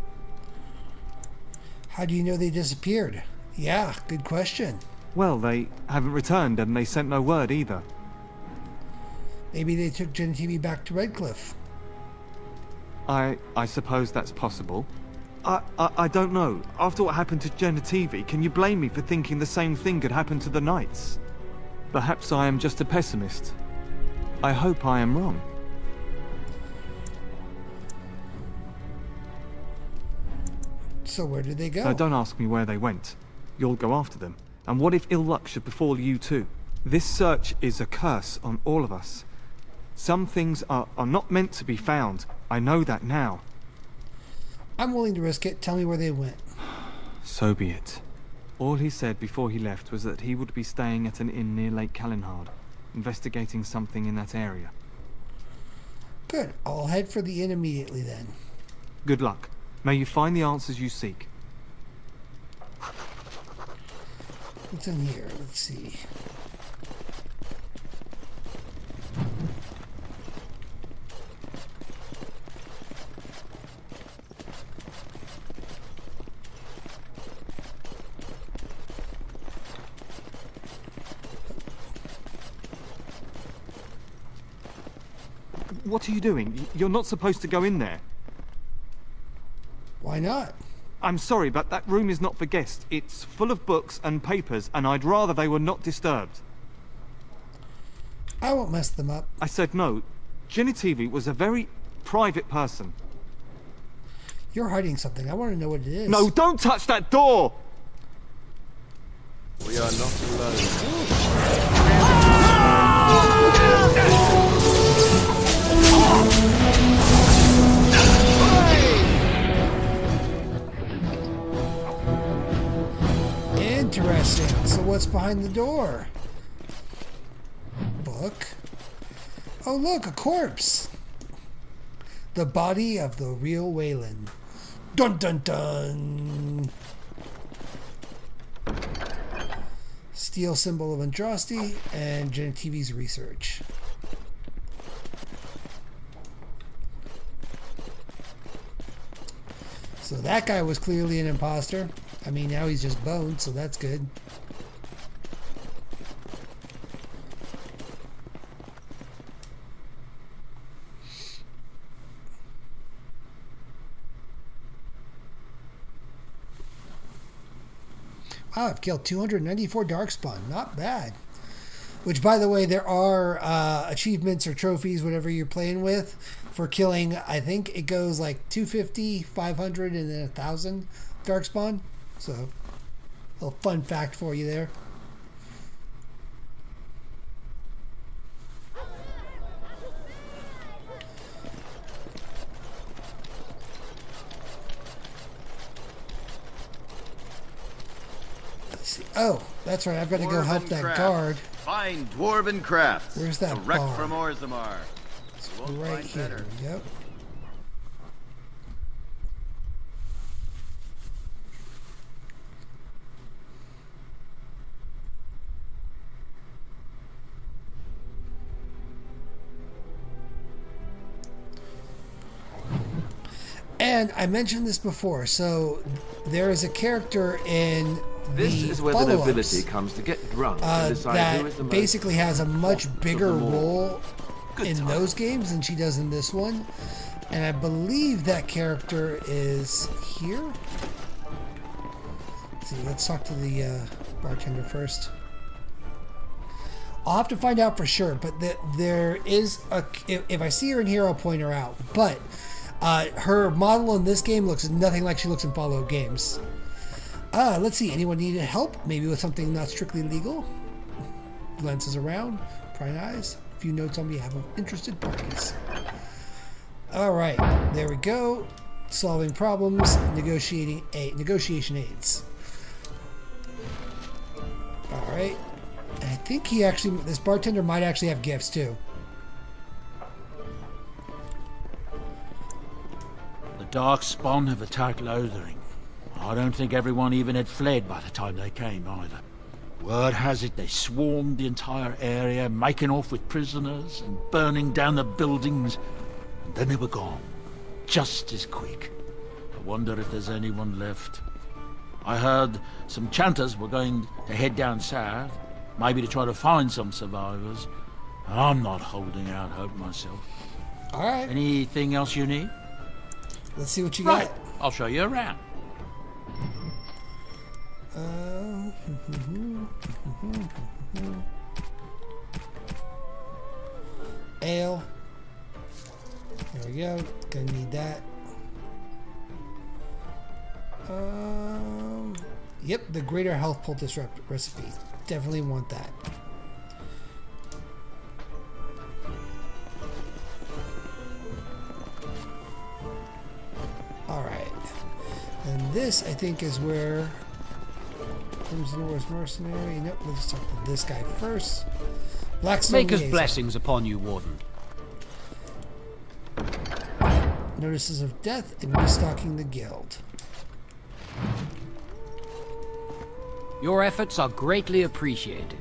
Speaker 1: How do you know they disappeared? Yeah, good question.
Speaker 16: Well, they haven't returned, and they sent no word either.
Speaker 1: Maybe they took Genetivi back to Redcliffe.
Speaker 16: I suppose that's possible. I don't know. After what happened to Genetivi, can you blame me for thinking the same thing could happen to the knights? Perhaps I am just a pessimist. I hope I am wrong.
Speaker 1: So where did they go?
Speaker 16: Now, don't ask me where they went. You'll go after them. And what if ill luck should befall you too? This search is a curse on all of us. Some things are not meant to be found. I know that now.
Speaker 1: I'm willing to risk it. Tell me where they went.
Speaker 16: So be it. All he said before he left was that he would be staying at an inn near Lake Calenhard, investigating something in that area.
Speaker 1: Good. I'll head for the inn immediately then.
Speaker 16: Good luck. May you find the answers you seek.
Speaker 1: What's in here? Let's see.
Speaker 16: What are you doing? You're not supposed to go in there.
Speaker 1: Why not?
Speaker 16: I'm sorry, but that room is not for guests. It's full of books and papers, and I'd rather they were not disturbed.
Speaker 1: I won't mess them up.
Speaker 16: I said no. Genetivi was a very private person.
Speaker 1: You're hiding something. I want to know what it is.
Speaker 16: No, don't touch that door!
Speaker 9: We are not alone.
Speaker 1: Interesting. So what's behind the door? Book. Oh look, a corpse. The body of the real Waylon. Dun dun dun. Steel symbol of Andraste and Genetivi's research. So that guy was clearly an imposter. I mean, now he's just boned, so that's good. Wow, I've killed 294 Darkspawn. Not bad. Which, by the way, there are achievements or trophies, whatever you're playing with, for killing, I think it goes like 250, 500, and then 1,000 Darkspawn. So, a little fun fact for you there. Let's see. Oh, that's right. I've got to go help that
Speaker 11: Craft.
Speaker 1: guard.
Speaker 11: Find Dwarven Crafts.
Speaker 1: Where's that
Speaker 11: Direct
Speaker 1: bar?
Speaker 11: from Orzammar.
Speaker 1: It's
Speaker 11: You won't
Speaker 1: right
Speaker 11: find
Speaker 1: here.
Speaker 11: better.
Speaker 1: Yep. And I mentioned this before, so there is a character in
Speaker 9: This
Speaker 1: the
Speaker 9: is where the
Speaker 1: follow-ups,
Speaker 9: nobility comes to get drunk and decide who is the
Speaker 1: that
Speaker 9: most
Speaker 1: basically has a much bigger
Speaker 9: more
Speaker 1: role in those games than she does in this one. And I believe that character is here. Let's see, let's talk to the bartender first. I'll have to find out for sure, but there is a... If I see her in here, I'll point her out. But her model in this game looks nothing like she looks in Fallout games. Let's see. Anyone needed help? Maybe with something not strictly legal? Glances around. Prying eyes. A few notes on behalf of interested parties. Alright. There we go. Solving problems. Negotiation aids. Alright. I think he actually... This bartender might actually have gifts, too.
Speaker 17: The Darkspawn have attacked Lothering. I don't think everyone even had fled by the time they came, either. Word has it they swarmed the entire area, making off with prisoners and burning down the buildings. And then they were gone. Just as quick. I wonder if there's anyone left. I heard some chanters were going to head down south. Maybe to try to find some survivors. I'm not holding out hope myself.
Speaker 1: Alright.
Speaker 17: Anything else you need?
Speaker 1: Let's see what you
Speaker 17: Right.
Speaker 1: got.
Speaker 17: I'll show you around.
Speaker 1: Ale. There we go. Gonna need that. Yep, the greater health poultice recipe. Definitely want that. Alright. And this, I think, is where Crimson Wars Mercenary. Nope, let's talk to this guy first. Blackstone
Speaker 18: Maker's
Speaker 1: Liaison.
Speaker 18: blessings upon you, Warden.
Speaker 1: Notices of death and restocking the guild.
Speaker 18: Your efforts are greatly appreciated.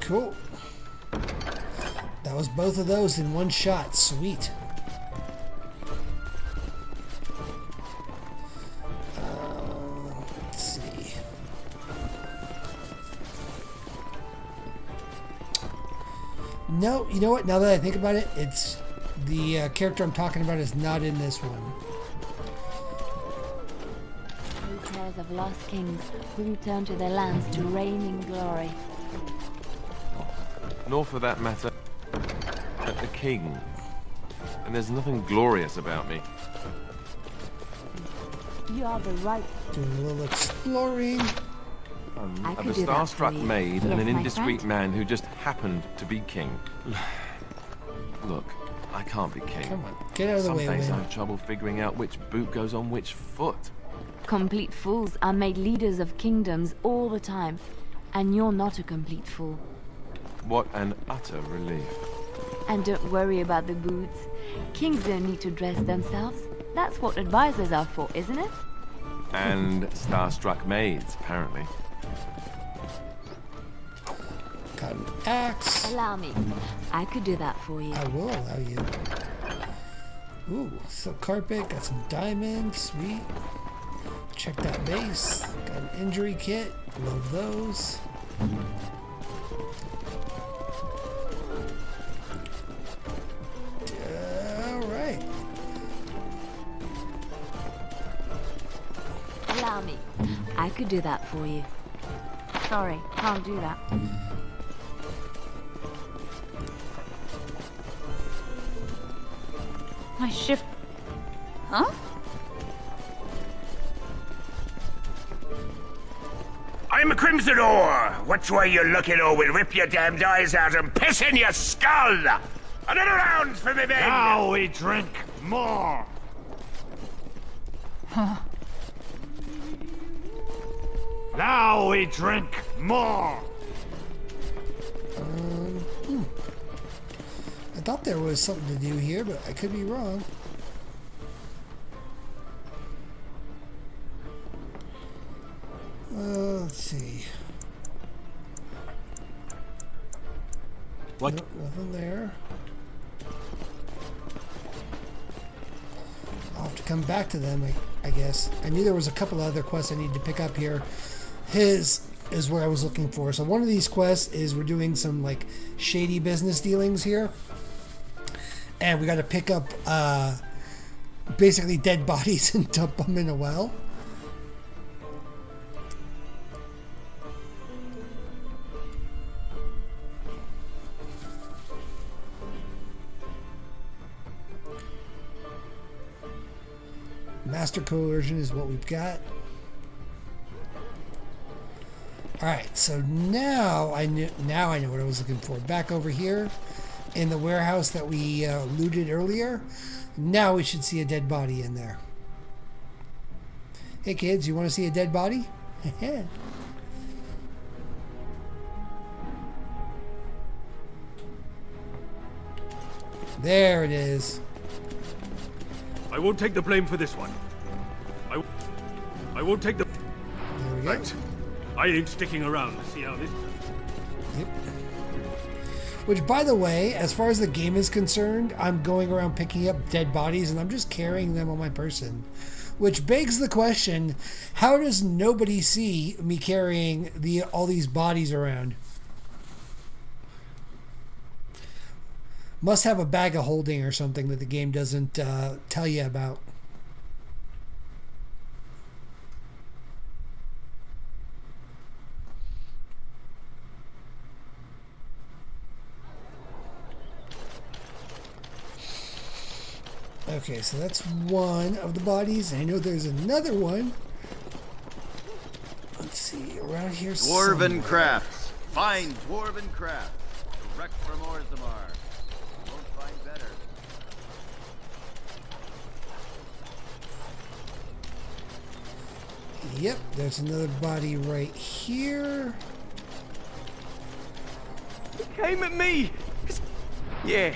Speaker 1: Cool. That was both of those in one shot. Sweet. Let's see. No, you know what? Now that I think about it, it's the character I'm talking about is not in this one.
Speaker 2: Who tells of lost kings who return to their lands to reign in glory?
Speaker 9: Nor for that matter, a king. And there's nothing glorious about me.
Speaker 2: You are the right.
Speaker 1: Doing a little exploring.
Speaker 2: I
Speaker 9: Of
Speaker 2: could
Speaker 9: a
Speaker 2: do that for
Speaker 9: starstruck
Speaker 2: you.
Speaker 9: maid and
Speaker 2: Yes,
Speaker 9: an
Speaker 2: my
Speaker 9: indiscreet
Speaker 2: friend.
Speaker 9: man who just happened to be king. Look, I can't be king.
Speaker 1: Come on, get out of the
Speaker 9: Some
Speaker 1: way,
Speaker 9: days I
Speaker 1: Win.
Speaker 9: have trouble figuring out which boot goes on which foot.
Speaker 2: Complete fools are made leaders of kingdoms all the time, and you're not a complete fool.
Speaker 9: What an utter relief.
Speaker 2: And don't worry about the boots. Kings don't need to dress themselves. That's what advisors are for, isn't it?
Speaker 9: And starstruck maids, apparently.
Speaker 1: Got an axe.
Speaker 2: Allow me. I could do that for you.
Speaker 1: I will allow you. Ooh, silk carpet. Got some diamonds. Sweet. Check that base. Got an injury kit. Love those. Alright.
Speaker 2: Allow me. I could do that for you. Sorry, can't do that. My shift. Huh?
Speaker 8: I'm a Crimson Ore. Which way you looking, or we'll rip your damned eyes out and piss in your skull. Another round for me, men.
Speaker 19: Now we drink more.
Speaker 2: Huh?
Speaker 19: Now we drink more.
Speaker 1: I thought there was something to do here, but I could be wrong. Let's see.
Speaker 17: What?
Speaker 1: Nope, nothing there. come back to them, I guess. I knew there was a couple of other quests I needed to pick up here. His is where I was looking for. So one of these quests is we're doing some like shady business dealings here. And we got to pick up basically dead bodies and dump them in a well. Master coercion is what we've got. Alright, so now I know what I was looking for. Back over here in the warehouse that we looted earlier. Now we should see a dead body in there. Hey kids, you want to see a dead body? There it is.
Speaker 19: I won't take the blame for this one. I won't take the...
Speaker 1: There we go.
Speaker 19: Right. I ain't sticking around to see how this...
Speaker 1: Yep. Which, by the way, as far as the game is concerned, I'm going around picking up dead bodies and I'm just carrying them on my person. Which begs the question, how does nobody see me carrying all these bodies around? Must have a bag of holding or something that the game doesn't tell you about. Okay, so that's one of the bodies. I know there's another one. Let's see, around here
Speaker 11: Dwarven
Speaker 1: somewhere.
Speaker 11: crafts. Fine dwarven crafts. Direct from Orzammar. Won't find better.
Speaker 1: Yep, there's another body right here.
Speaker 12: He came at me! Yeah,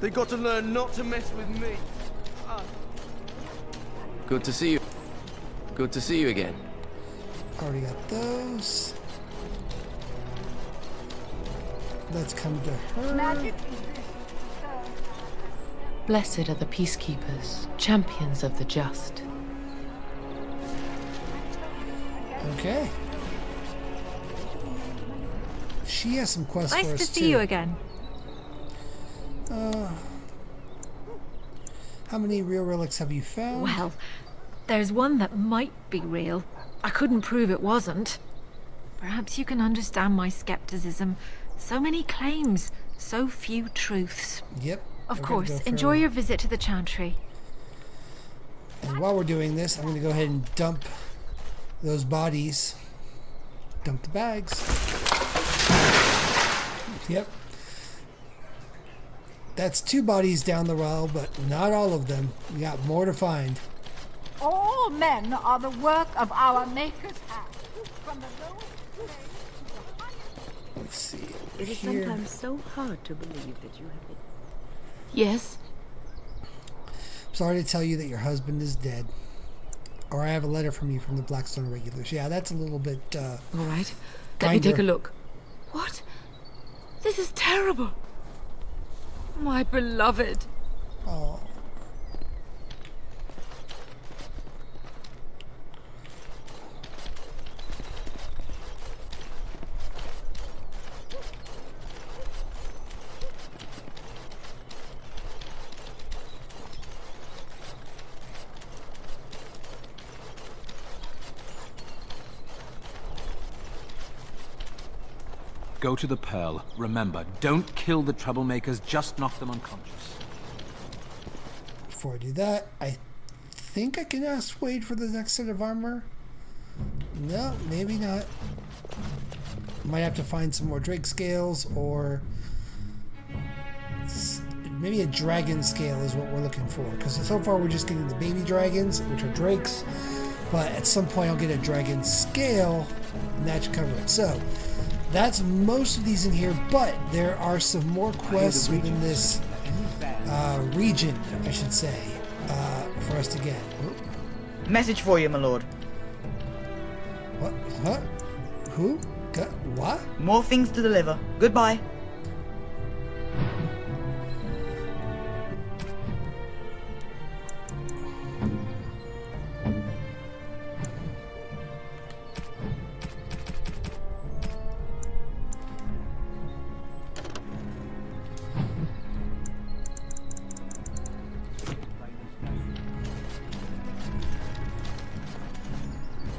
Speaker 12: they got to learn not to mess with me.
Speaker 20: Good to see you. Good to see you again.
Speaker 1: Already got those. Let's come to her.
Speaker 10: Blessed are the peacekeepers, champions of the just.
Speaker 1: Okay. She has some quests for us too.
Speaker 4: Nice to see you again.
Speaker 1: How many real relics have you found?
Speaker 4: Well, there's one that might be real. I couldn't prove it wasn't. Perhaps you can understand my skepticism. So many claims, so few truths.
Speaker 1: Yep.
Speaker 4: Of course, enjoy your visit to the Chantry.
Speaker 1: And while we're doing this, I'm going to go ahead and dump those bodies. Dump the bags. Yep. That's 2 bodies down the well, but not all of them. We got more to find.
Speaker 21: All men are the work of our Maker's hand. From the lowest grade to the highest...
Speaker 1: Let's see.
Speaker 14: It is
Speaker 1: Here.
Speaker 14: sometimes so hard to believe that you have been...
Speaker 10: Yes?
Speaker 1: Sorry to tell you that your husband is dead. Or I have a letter from you from the Blackstone Regulars. Yeah, that's a little bit,
Speaker 10: All right. Let me take a look. What? This is terrible. My beloved.
Speaker 1: Oh.
Speaker 6: Go to the Pearl. Remember, don't kill the troublemakers, just knock them unconscious.
Speaker 1: Before I do that, I think I can ask Wade for the next set of armor. No, maybe not. Might have to find some more Drake scales, or maybe a dragon scale is what we're looking for. Because so far we're just getting the baby dragons, which are drakes. But at some point I'll get a dragon scale, and that should cover it. So that's most of these in here, but there are some more quests within this region, I should say, for us to get.
Speaker 22: Message for you, my lord.
Speaker 1: What? Huh? Who? What?
Speaker 22: More things to deliver. Goodbye.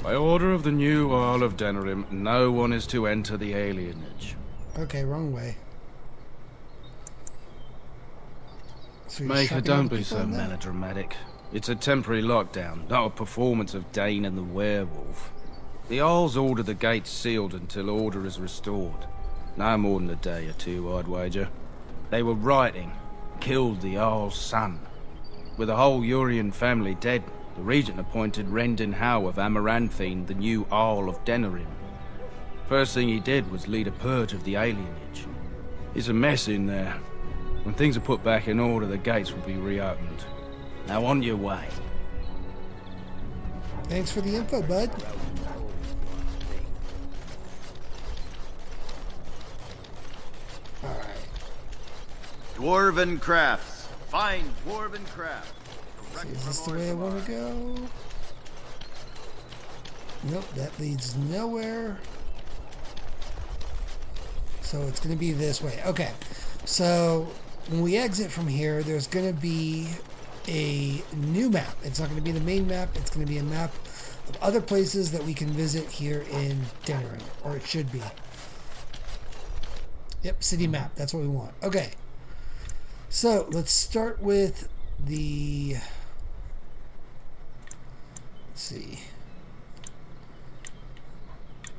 Speaker 3: By order of the new Earl of Denerim, no one is to enter the alienage.
Speaker 1: Okay, wrong way. So you're
Speaker 3: Maker,
Speaker 1: shopping
Speaker 3: don't
Speaker 1: other
Speaker 3: be
Speaker 1: people
Speaker 3: so
Speaker 1: in there?
Speaker 3: melodramatic. It's a temporary lockdown, not a performance of Dane and the werewolf. The Earls order the gates sealed until order is restored. No more than a day or two, I'd wager. They were writing, killed the Earl's son. With the whole Urian family dead, the regent appointed Rendon Howe of Amaranthine the new Earl of Denerim. First thing he did was lead a purge of the alienage. It's a mess in there. When things are put back in order, the gates will be reopened. Now on your way.
Speaker 1: Thanks for the info, bud.
Speaker 11: Dwarven crafts. Find dwarven crafts.
Speaker 1: Is this the way I want to go? Nope, that leads nowhere. So it's going to be this way. Okay, so when we exit from here, there's going to be a new map. It's not going to be the main map. It's going to be a map of other places that we can visit here in Denerim, or it should be. Yep, city map. That's what we want. Okay. So let's start with the, let's see,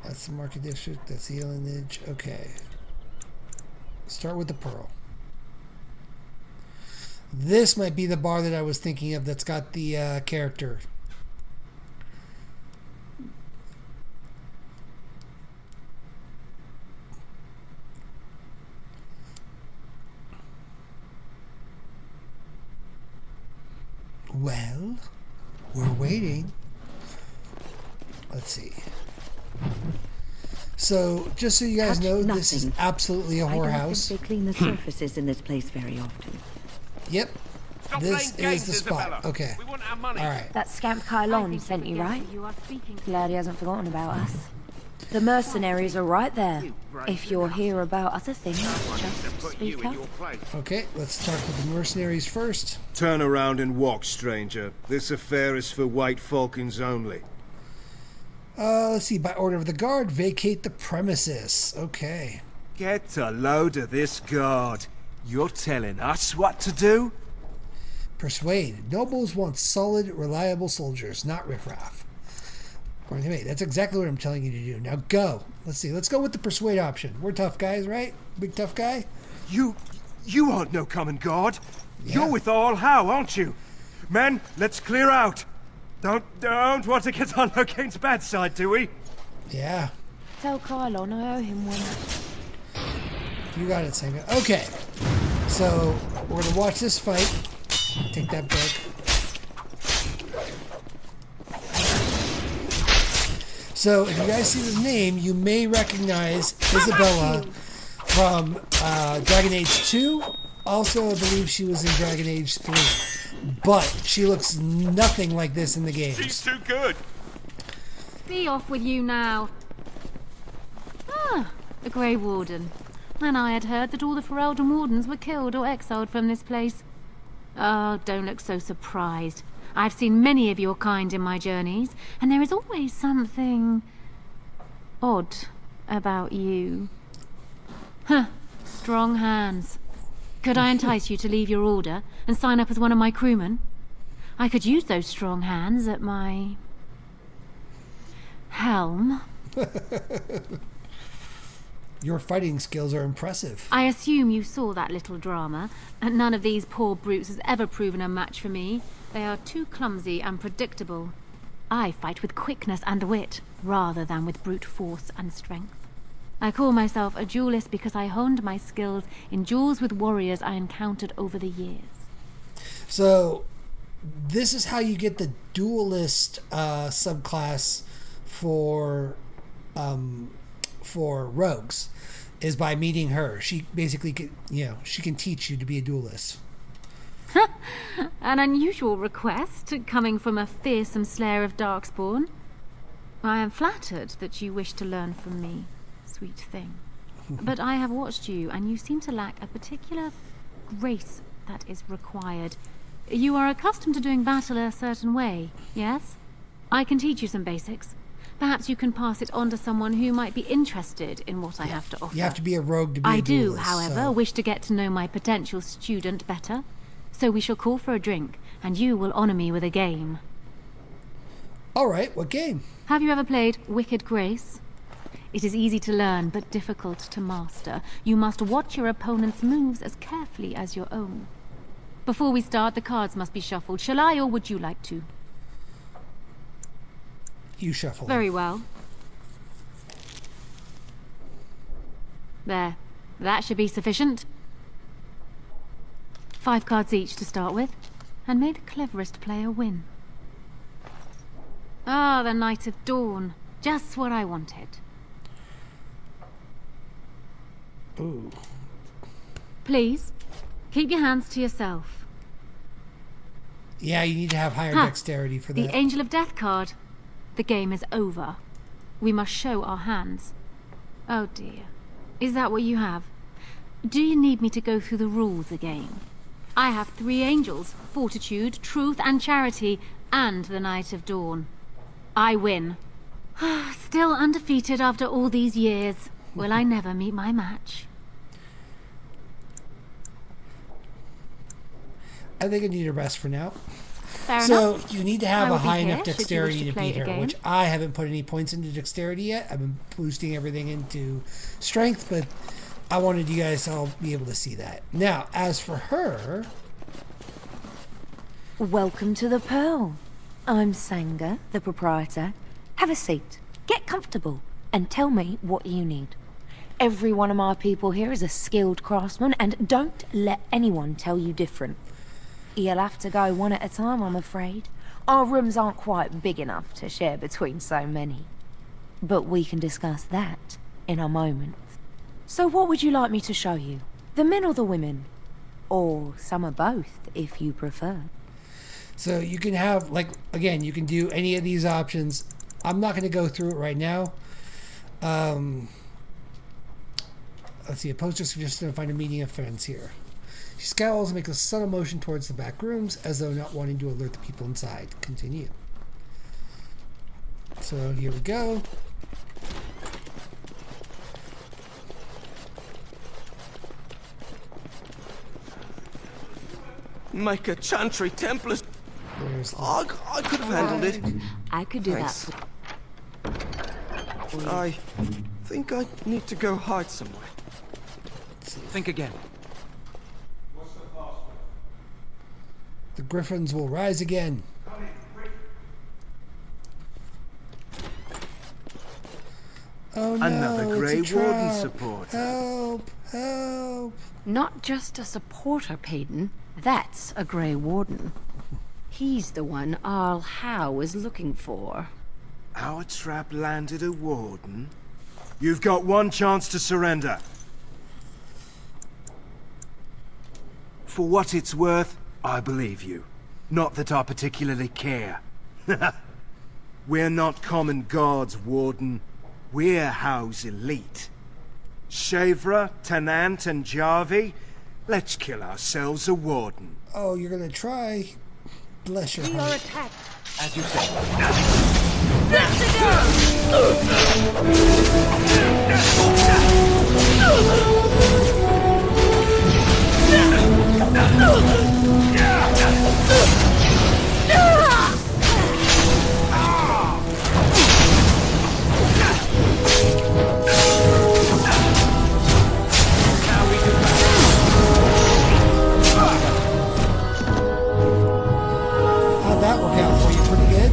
Speaker 1: that's the market district, that's the alienage. Okay, start with the Pearl. This might be the bar that I was thinking of that's got the character. Well, we're waiting. Let's see. So, just so you guys know, this is absolutely a
Speaker 2: I don't
Speaker 1: whorehouse.
Speaker 2: think they clean the surfaces in this place very often.
Speaker 1: Yep. This is the spot. Okay. Alright.
Speaker 2: That scamp Kylon sent you, right? Glad he hasn't forgotten about us. The mercenaries are right there. If you're here about other things, just speak up.
Speaker 1: Okay, let's talk with the mercenaries first.
Speaker 7: Turn around and walk, stranger. This affair is for White Falcons only.
Speaker 1: Let's see. By order of the guard, vacate the premises. Okay.
Speaker 7: Get a load of this guard. You're telling us what to do?
Speaker 1: Persuade. Nobles want solid, reliable soldiers, not riffraff. Anyway, that's exactly what I'm telling you to do. Now go. Let's see. Let's go with the persuade option. We're tough guys, right? Big tough guy?
Speaker 7: You aren't no common guard.
Speaker 1: Yeah.
Speaker 7: You're with all How, aren't you? Men, let's clear out. Don't want to get on Locane's bad side, do we?
Speaker 1: Yeah.
Speaker 2: Tell Kylon I owe him one.
Speaker 1: You got it, Senga. Okay. So, we're going to watch this fight. Take that book. So, if you guys see the name, you may recognize Isabella from Dragon Age 2. Also, I believe she was in Dragon Age 3. But she looks nothing like this in the games.
Speaker 7: She's too good.
Speaker 23: Be off with you now. Ah, the Grey Warden. And I had heard that all the Ferelden Wardens were killed or exiled from this place. Oh, don't look so surprised. I've seen many of your kind in my journeys, and there is always something odd about you. Huh, strong hands. Could I entice you to leave your order and sign up as one of my crewmen? I could use those strong hands at my helm.
Speaker 1: Your fighting skills are impressive.
Speaker 23: I assume you saw that little drama, and none of these poor brutes has ever proven a match for me. They are too clumsy and predictable. I fight with quickness and wit, rather than with brute force and strength. I call myself a duelist because I honed my skills in duels with warriors I encountered over the years.
Speaker 1: So, this is how you get the duelist subclass for rogues, is by meeting her. She basically can, she can teach you to be a duelist.
Speaker 23: An unusual request, coming from a fearsome slayer of Darkspawn. I am flattered that you wish to learn from me, sweet thing. But I have watched you, and you seem to lack a particular grace that is required. You are accustomed to doing battle a certain way, yes? I can teach you some basics. Perhaps you can pass it on to someone who might be interested in what I have to offer.
Speaker 1: You have to be a rogue to be
Speaker 23: I
Speaker 1: a
Speaker 23: do,
Speaker 1: duelist,
Speaker 23: however,
Speaker 1: so-
Speaker 23: wish to get to know my potential student better. So we shall call for a drink, and you will honor me with a game.
Speaker 1: All right, what game?
Speaker 23: Have you ever played Wicked Grace? It is easy to learn, but difficult to master. You must watch your opponent's moves as carefully as your own. Before we start, the cards must be shuffled. Shall I, or would you like to?
Speaker 1: You shuffle.
Speaker 23: Very well. There. That should be sufficient. 5 cards each to start with, and may the cleverest player win. Ah, the Knight of Dawn. Just what I wanted.
Speaker 1: Ooh.
Speaker 23: Please, keep your hands to yourself.
Speaker 1: Yeah, you need to have higher
Speaker 23: Ha!
Speaker 1: dexterity for
Speaker 23: The
Speaker 1: that.
Speaker 23: Angel of Death card. The game is over. We must show our hands. Oh dear. Is that what you have? Do you need me to go through the rules again? I have 3 angels: Fortitude, Truth, and Charity, and the Knight of Dawn. I win. Still undefeated after all these years. Will I never meet my match?
Speaker 1: I think I need a rest for now.
Speaker 23: Fair
Speaker 1: So
Speaker 23: enough.
Speaker 1: you need to
Speaker 23: I
Speaker 1: have
Speaker 23: will
Speaker 1: a
Speaker 23: be
Speaker 1: high
Speaker 23: here
Speaker 1: enough
Speaker 23: should you wish
Speaker 1: dexterity
Speaker 23: to
Speaker 1: to
Speaker 23: play
Speaker 1: beat her,
Speaker 23: again.
Speaker 1: which I haven't put any points into dexterity yet. I've been boosting everything into strength, but I wanted you guys to all be able to see that. Now, as for her,
Speaker 2: Welcome to the Pearl. I'm Sanga, the proprietor. Have a seat, get comfortable, and tell me what you need. Every one of my people here is a skilled craftsman, and don't let anyone tell you different. You'll have to go one at a time, I'm afraid. Our rooms aren't quite big enough to share between so many. But we can discuss that in a moment. So what would you like me to show you? The men or the women? Or some of both, if you prefer.
Speaker 1: so you can have, like, again, you can do any of these options. I'm not going to go through it right now. Let's see, a poster suggested to find a meeting of friends here. She scowls and makes a subtle motion towards the back rooms, as though not wanting to alert the people inside. Continue. So here we go.
Speaker 12: Make a Chantry Templars.
Speaker 1: There's
Speaker 12: I could have handled it.
Speaker 2: I could do
Speaker 12: Thanks.
Speaker 2: that.
Speaker 12: I think I need to go hide somewhere.
Speaker 6: Think again.
Speaker 1: The Griffins will rise again. Oh no,
Speaker 5: Another Grey
Speaker 1: it's a
Speaker 5: Warden
Speaker 1: trap.
Speaker 5: supporter.
Speaker 1: Help, help.
Speaker 13: Not just a supporter, Payton. That's a Grey Warden. He's the one Arl Howe is looking for.
Speaker 5: Our trap landed a warden. You've got one chance to surrender. For what it's worth, I believe you. Not that I particularly care. We're not common guards, Warden. We're Howe's elite. Shavra, Tennant, and Jarvie, let's kill ourselves a warden.
Speaker 1: Oh, you're gonna try? Bless your
Speaker 21: We are
Speaker 1: heart.
Speaker 21: attacked.
Speaker 6: As you say.
Speaker 1: How'd that work out for you? Pretty good?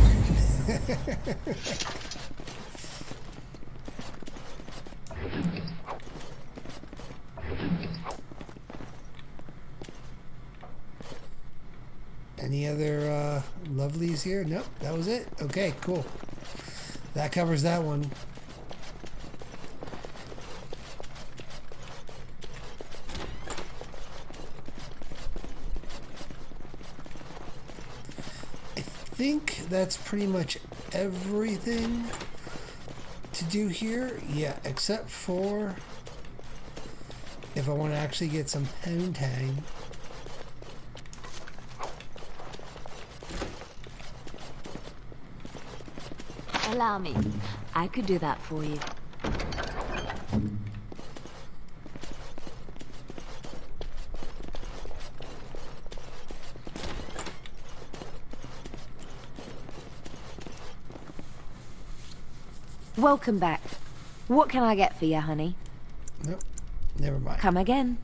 Speaker 1: Any other lovelies here? Nope, that was it. Okay, cool. That covers that one. I think that's pretty much everything to do here. Yeah, except for if I want to actually get some poontang.
Speaker 2: Allow me. I could do that for you. Welcome back. What can I get for you, honey?
Speaker 1: Nope. Never mind.
Speaker 2: Come again.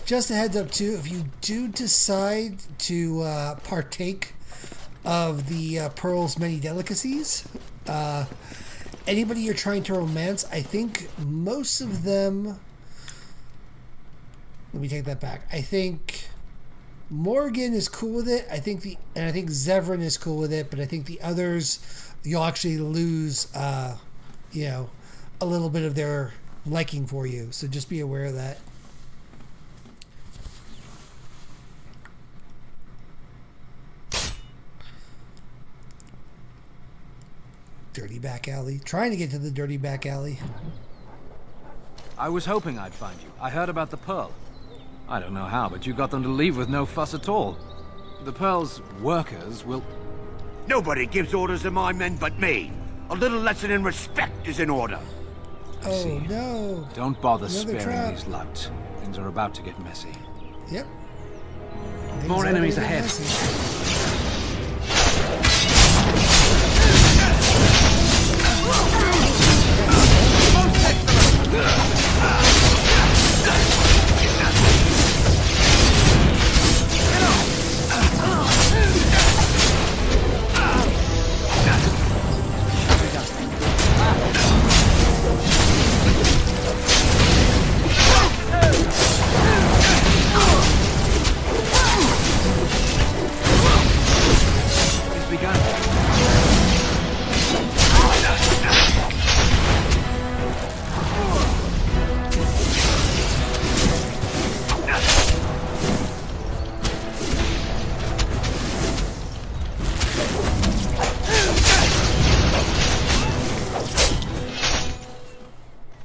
Speaker 1: Just a heads up, too, if you do decide to partake of the Pearl's many delicacies, anybody you're trying to romance, I think most of them... Let me take that back. I think Morgan is cool with it. I think Zevran is cool with it, but I think the others... You'll actually lose, you know, a little bit of their liking for you. So just be aware of that. Dirty back alley. Trying to get to the dirty back alley.
Speaker 6: I was hoping I'd find you. I heard about the Pearl. I don't know how, but you got them to leave with no fuss at all. The Pearl's workers will...
Speaker 8: Nobody gives orders to my men but me. A little lesson in respect is in order.
Speaker 1: Oh no!
Speaker 6: Don't bother
Speaker 1: Another
Speaker 6: sparing
Speaker 1: trap.
Speaker 6: these louts. Things are about to get messy.
Speaker 1: Yep.
Speaker 6: More enemies ahead.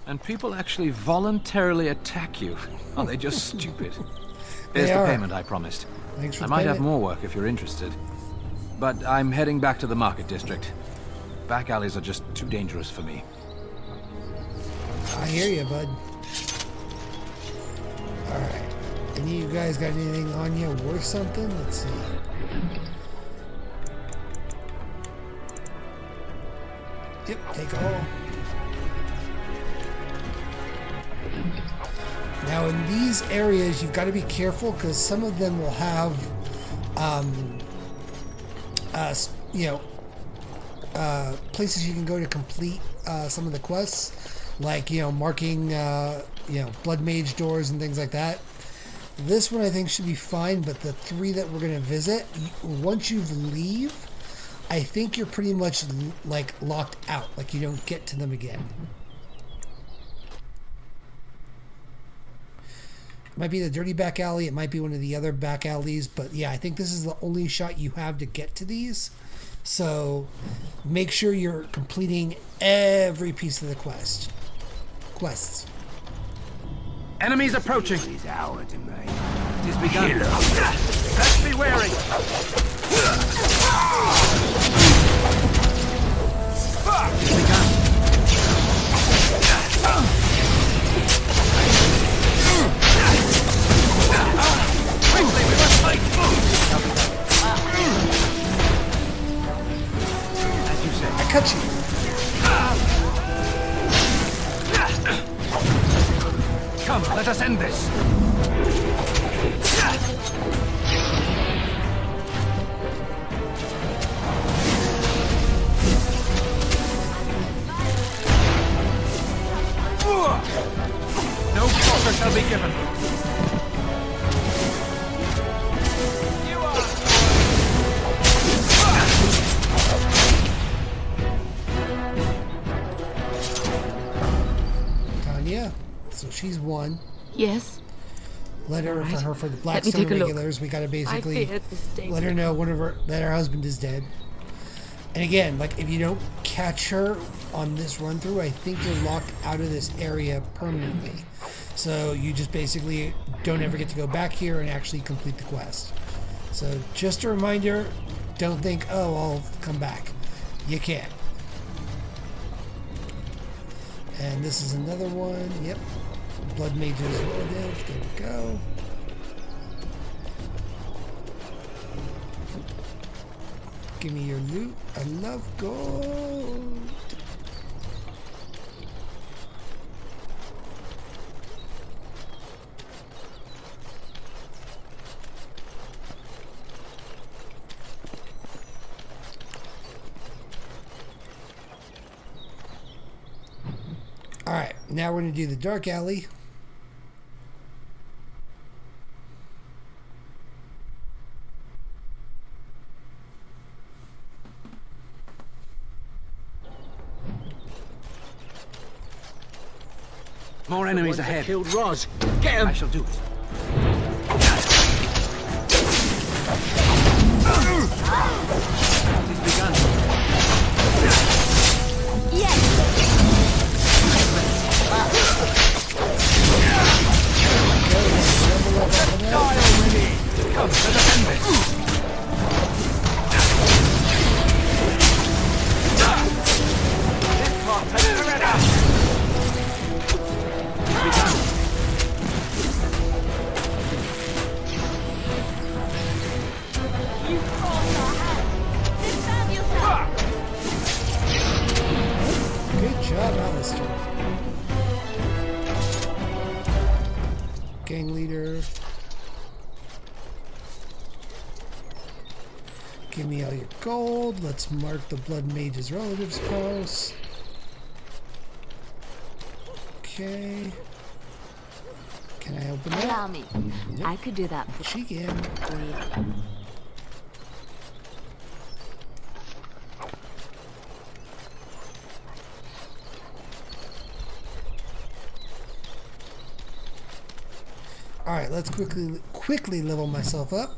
Speaker 6: And people actually voluntarily attack you. Are they just stupid? Here's the payment I promised.
Speaker 1: Thanks for
Speaker 6: I might have
Speaker 1: payment.
Speaker 6: more work if you're interested. But I'm heading back to the market district. Back alleys are just too dangerous for me.
Speaker 1: I hear you, bud. Alright. Any of you guys got anything on you worth something? Let's see. Yep, take all. Now in these areas, you've got to be careful because some of them will have, you know, places you can go to complete some of the quests, like, you know, marking, you know, blood mage doors and things like that. This one I think should be fine, but the 3 that we're going to visit, once you leave, I think you're pretty much like locked out, like you don't get to them again. It might be the dirty back alley, it might be one of the other back alleys, but yeah, I think this is the only shot you have to get to these. So make sure you're completing every piece of the quests.
Speaker 6: Enemies approaching.
Speaker 8: It is our domain.
Speaker 6: It is begun.
Speaker 8: Let's be wary.
Speaker 6: It is begun.
Speaker 8: Quickly, we must fight.
Speaker 6: As you say.
Speaker 1: I cut you.
Speaker 6: Come, let us end this. No quarter shall be given.
Speaker 1: Tanya, so she's one.
Speaker 13: Yes.
Speaker 1: Letter for her for the
Speaker 13: Let me
Speaker 1: Blackstone
Speaker 13: take a look.
Speaker 1: regulars. We gotta basically
Speaker 13: I feared this day.
Speaker 1: let her know that her husband is dead. And again, like if you don't catch her on this run through, I think you're locked out of this area permanently. So you just basically don't ever get to go back here and actually complete the quest. So just a reminder, don't think, oh, I'll come back. You can't. And this is another one. Yep. Blood Mage's relative. There we go. Give me your loot. I love gold. Alright, now we're going to do the dark alley.
Speaker 6: More enemies ahead.
Speaker 17: Killed Roz. Get him!
Speaker 6: I shall do it. It is begun. Die already! Come, let us end this! This part takes forever!
Speaker 21: You crossed our hands. Defend yourself.
Speaker 1: Good job, Alistair. Gang leader. Give me all your gold. Let's mark the Blood Mage's relatives' house. Okay. Can I open that?
Speaker 2: Allow me.
Speaker 1: Yep.
Speaker 2: I could do that for
Speaker 1: She can.
Speaker 2: for you.
Speaker 1: All right, let's quickly level myself up.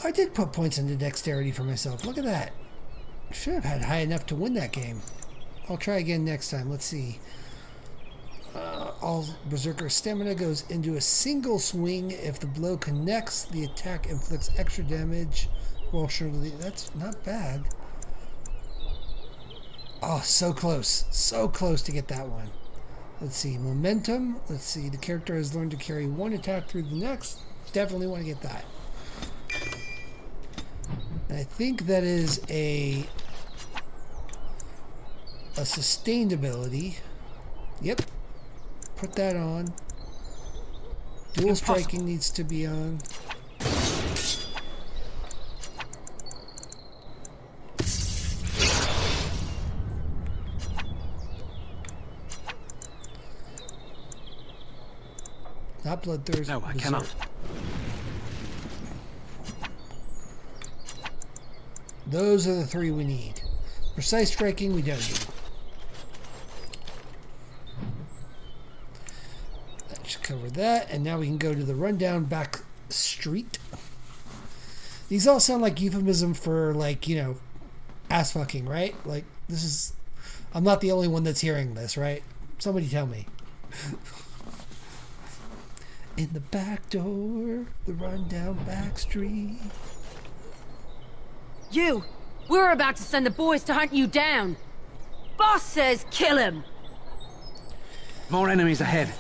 Speaker 1: I did put points into dexterity for myself. Look at that. Should have had high enough to win that game. I'll try again next time. Let's see. All Berserker stamina goes into a single swing. If the blow connects, the attack inflicts extra damage. Roll surely. That's not bad. Oh, so close. So close to get that one. Let's see. Momentum. Let's see. The character has learned to carry one attack through the next. Definitely want to get that. And I think that is a sustained ability. Yep. Put that on. Dual striking needs to be on. Not bloodthirst.
Speaker 6: No, I cannot.
Speaker 1: Those are the three we need. Precise striking we don't need. That should cover that. And now we can go to the rundown back street. These all sound like euphemism for, like, you know, ass fucking, right? Like, this is... I'm not the only one that's hearing this, right? Somebody tell me. In the back door, the rundown back street.
Speaker 13: You! We're about to send the boys to hunt you down! Boss says kill him!
Speaker 6: More enemies ahead.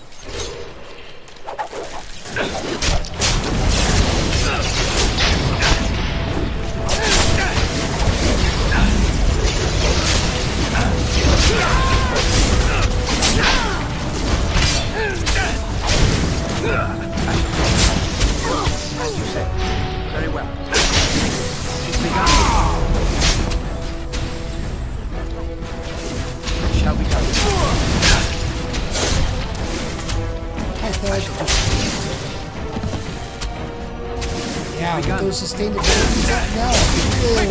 Speaker 6: As you say. Very well. She's begun. Shall we go?
Speaker 1: I thought. Yeah, with those sustained abilities up now, really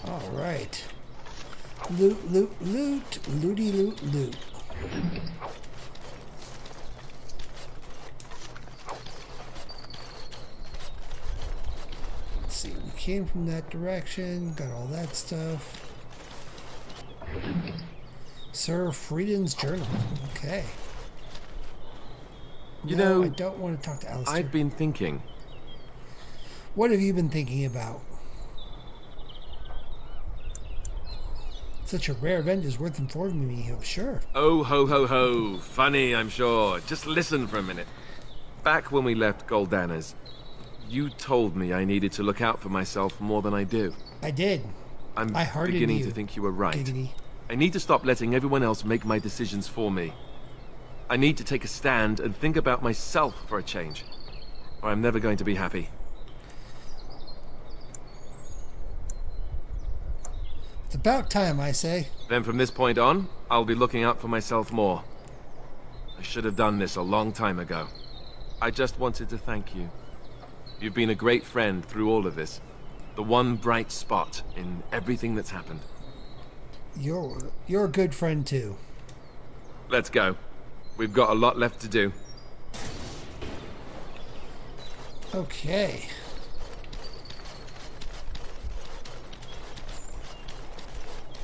Speaker 1: all right. Loot, loot, loot, looty, loot, loot. Let's see, we came from that direction, got all that stuff. Sir Frieden's journal. Okay.
Speaker 9: You
Speaker 1: No,
Speaker 9: know,
Speaker 1: I don't want to talk to Alistair.
Speaker 9: I've been thinking.
Speaker 1: What have you been thinking about? Such a rare event is worth informing me of, sure.
Speaker 9: Oh, ho, ho, ho. Funny, I'm sure. Just listen for a minute. Back when we left Goldanas, you told me I needed to look out for myself more than I do.
Speaker 1: I did.
Speaker 9: I'm
Speaker 1: I hearted
Speaker 9: beginning
Speaker 1: you,
Speaker 9: to think you were right.
Speaker 1: Giggity.
Speaker 9: I need to stop letting everyone else make my decisions for me. I need to take a stand and think about myself for a change, or I'm never going to be happy.
Speaker 1: It's about time, I say.
Speaker 9: Then from this point on, I'll be looking out for myself more. I should have done this a long time ago. I just wanted to thank you. You've been a great friend through all of this. The one bright spot in everything that's happened.
Speaker 1: You're a good friend too.
Speaker 9: Let's go. We've got a lot left to do.
Speaker 1: Okay.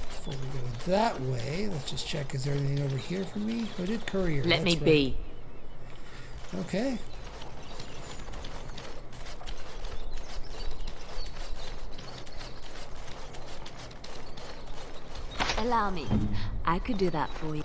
Speaker 1: Before we go that way, let's just check, is there anything over here for me? Hooded courier.
Speaker 14: Let me
Speaker 1: that's
Speaker 14: be.
Speaker 1: right. Okay.
Speaker 2: Allow me. I could do that for you.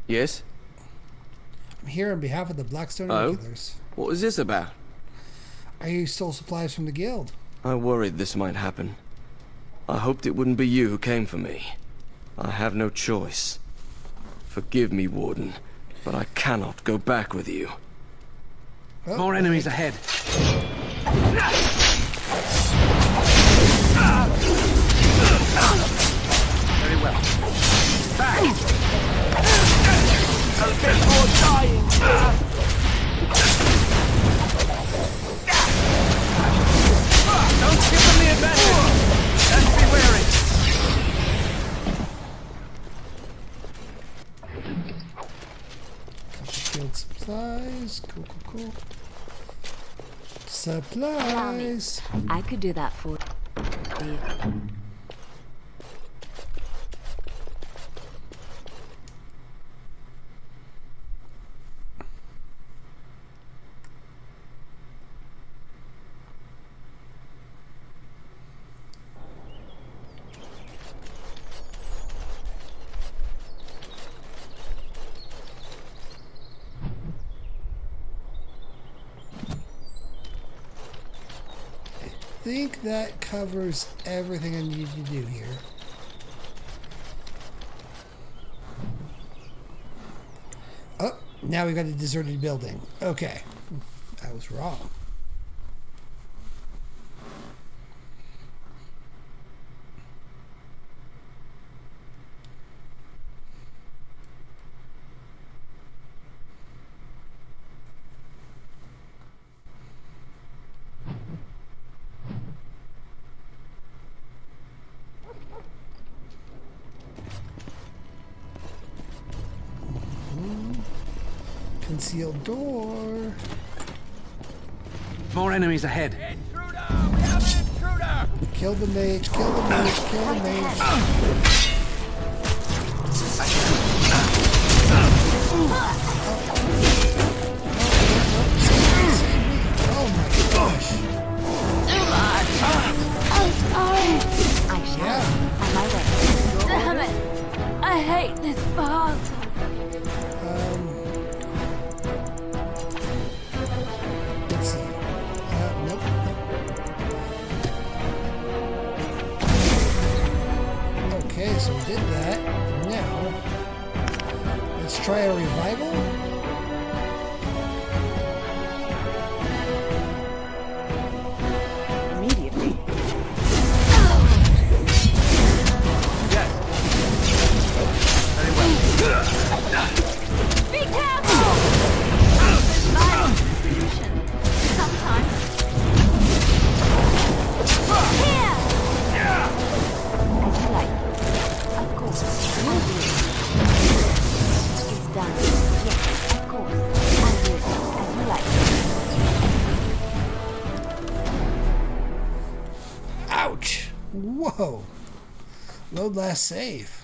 Speaker 20: Yes?
Speaker 1: I'm here on behalf of the Blackstone
Speaker 20: Oh?
Speaker 1: Regulars.
Speaker 20: What was this about?
Speaker 1: I stole supplies from the guild.
Speaker 20: I worried this might happen. I hoped it wouldn't be you who came for me. I have no choice. Forgive me, Warden, but I cannot go back with you.
Speaker 1: Oh,
Speaker 6: More enemies ahead. Very well. Back! A bit more dying! Don't give them the advantage! Let's be wary!
Speaker 1: Guild supplies. Cool, cool, cool. Supplies.
Speaker 2: I could do that for you.
Speaker 1: I think that covers everything I need to do here. Oh, now we got a deserted building. Okay. I was wrong. Concealed door.
Speaker 6: More enemies ahead.
Speaker 1: Kill the mage, kill the mage, kill the mage. Oh my gosh.
Speaker 2: Too much. I'm sorry. I shall. On my way. Damn it. I hate this part.
Speaker 1: Let's see. Nope. Okay, so we did that. Now, let's try a revival.
Speaker 12: Immediately.
Speaker 6: Yes. Very well.
Speaker 21: Be careful! Violence is the solution. Sometimes. Here!
Speaker 2: As you like. Of course. It's done.
Speaker 1: Ouch! Whoa! Load last save.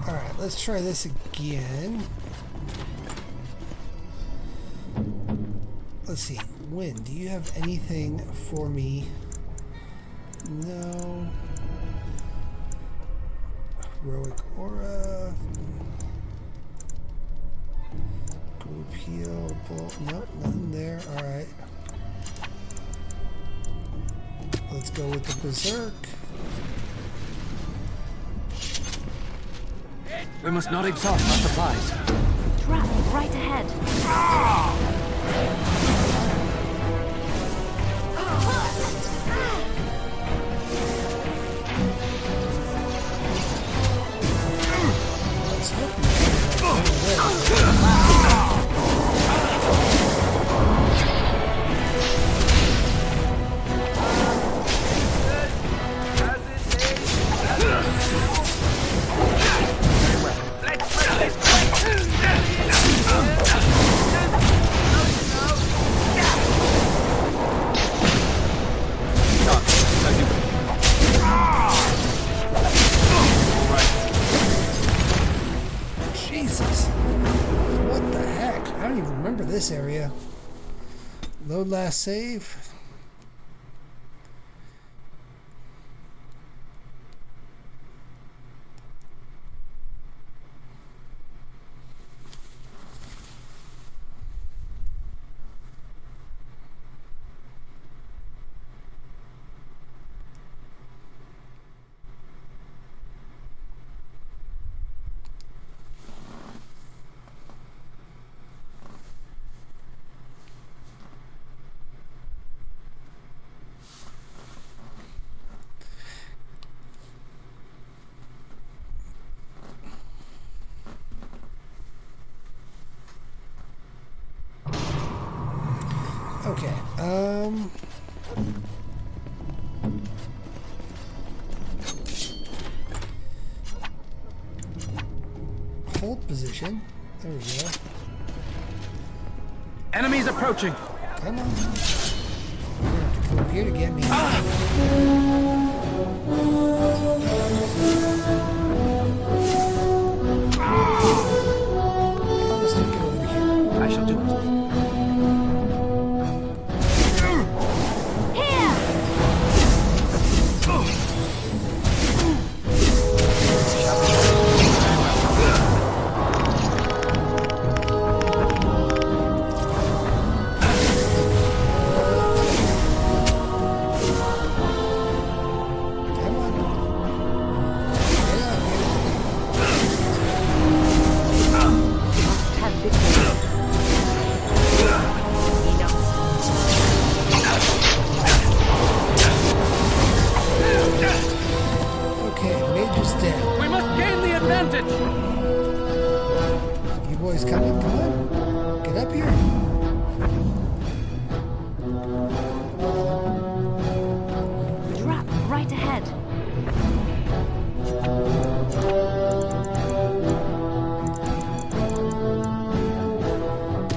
Speaker 1: Alright, let's try this again. Let's see. Wynn, do you have anything for me? No. Heroic aura. Group heal. Nope, nothing there. Alright. Let's go with the Berserk.
Speaker 6: We must not exhaust our supplies.
Speaker 2: Trap right ahead.
Speaker 1: Jesus. What the heck? I don't even remember this area. Load last save. Okay, hold position. There we go.
Speaker 6: Enemies approaching.
Speaker 1: Come on. You're gonna have to come up here to get me. Let's take it over here.
Speaker 6: I shall do it.
Speaker 1: You boys coming? Come on. Get up here.
Speaker 2: Trap right ahead.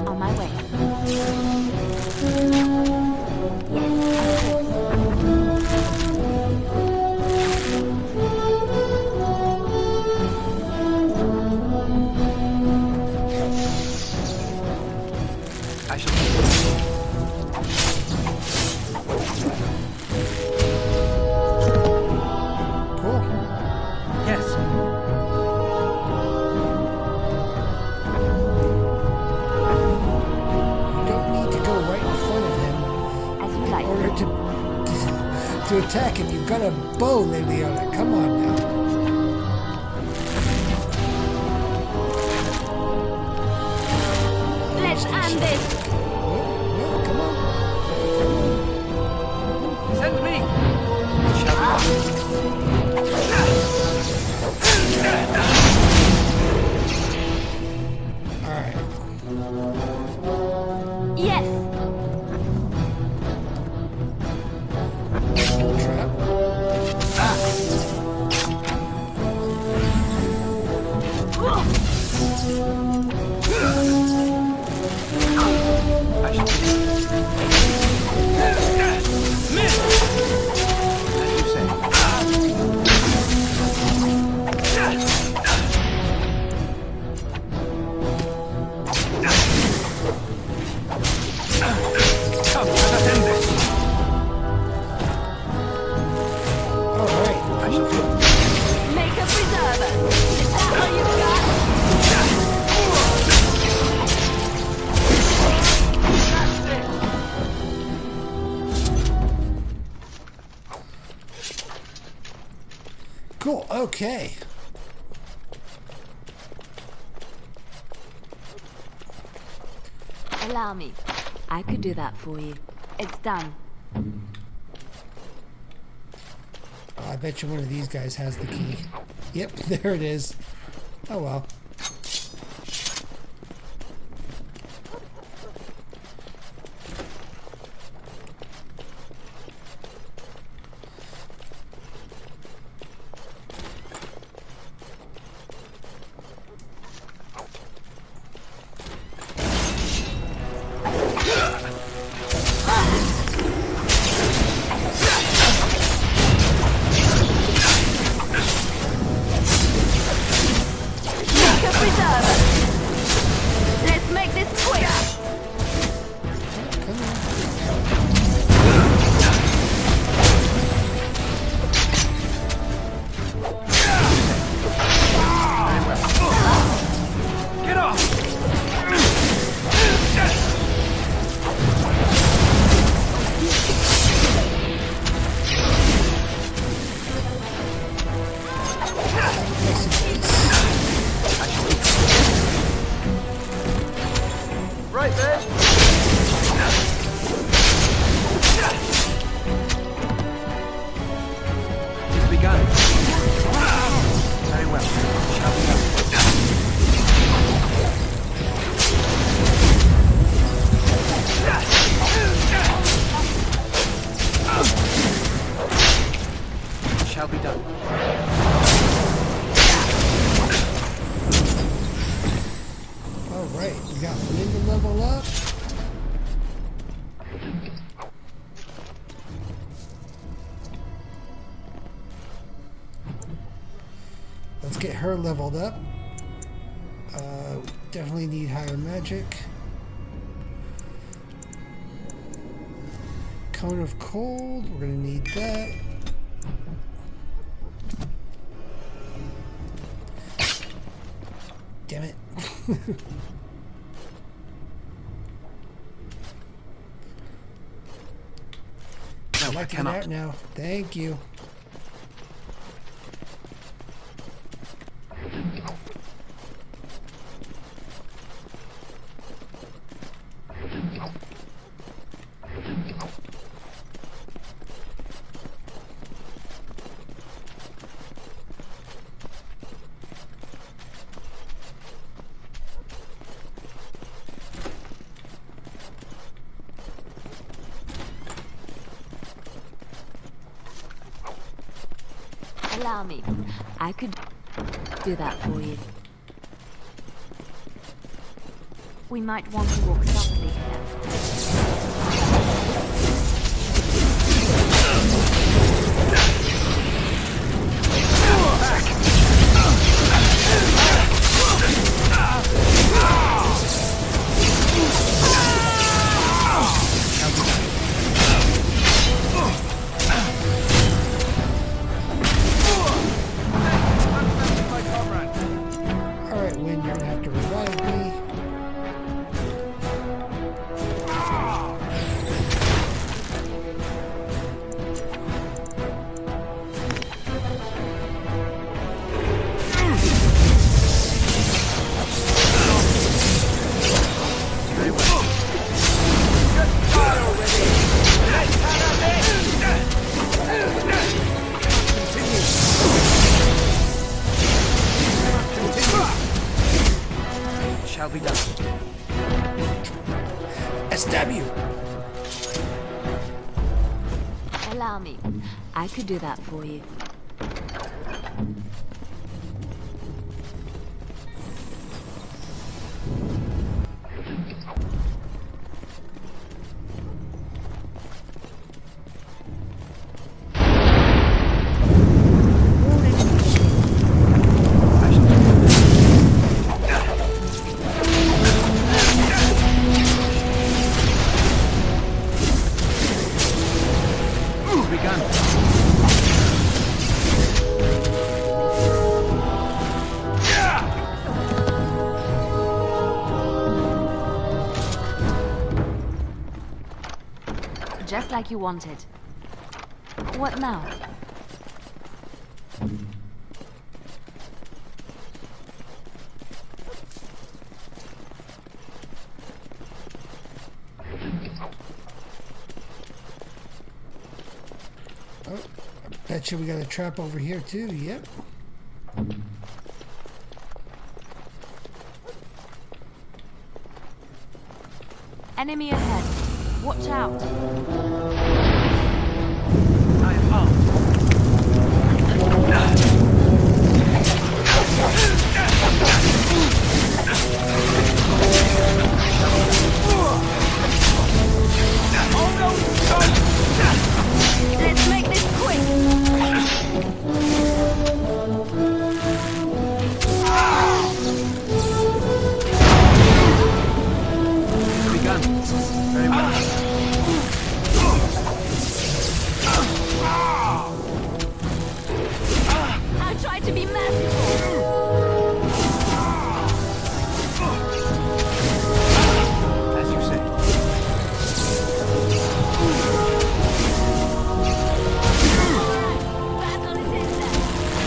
Speaker 2: On my way. Yes, of course.
Speaker 1: bow lately on it. Come on now.
Speaker 23: Let's end this.
Speaker 1: Yeah, come on.
Speaker 6: Send me!
Speaker 1: Alright.
Speaker 23: Yes.
Speaker 1: Trap.
Speaker 23: Make a preserver. Is that all you got?
Speaker 1: Cool, okay.
Speaker 2: Allow me. I could do that for you. It's done.
Speaker 1: Oh, I bet you one of these guys has the key. Yep, there it is. Oh well.
Speaker 23: Make a preserver. Let's make this quick.
Speaker 6: Get off!
Speaker 12: Right there.
Speaker 6: It's begun. Very well. Shall we go? Shall be done.
Speaker 1: Alright, we got Lynn to level up. Let's get her leveled up. Definitely need higher magic. Cone of Cold, we're gonna need that. Damn it.
Speaker 6: No,
Speaker 1: I'd like
Speaker 6: I
Speaker 1: to get
Speaker 6: cannot.
Speaker 1: out now. Thank you.
Speaker 2: Allow me. I could do that for you. We might want to walk softly here.
Speaker 1: Alright, Wynn, you're gonna have to revive me. Damn you!
Speaker 15: Allow me. I could do that for you. Just like you wanted. What now?
Speaker 1: Oh, I bet you we got a trap over here too. Yep.
Speaker 15: Enemy ahead. Watch out.
Speaker 12: I am armed.
Speaker 15: Let's make this quick.
Speaker 12: Begun. Very well.
Speaker 15: I tried to be merciful.
Speaker 12: As you say.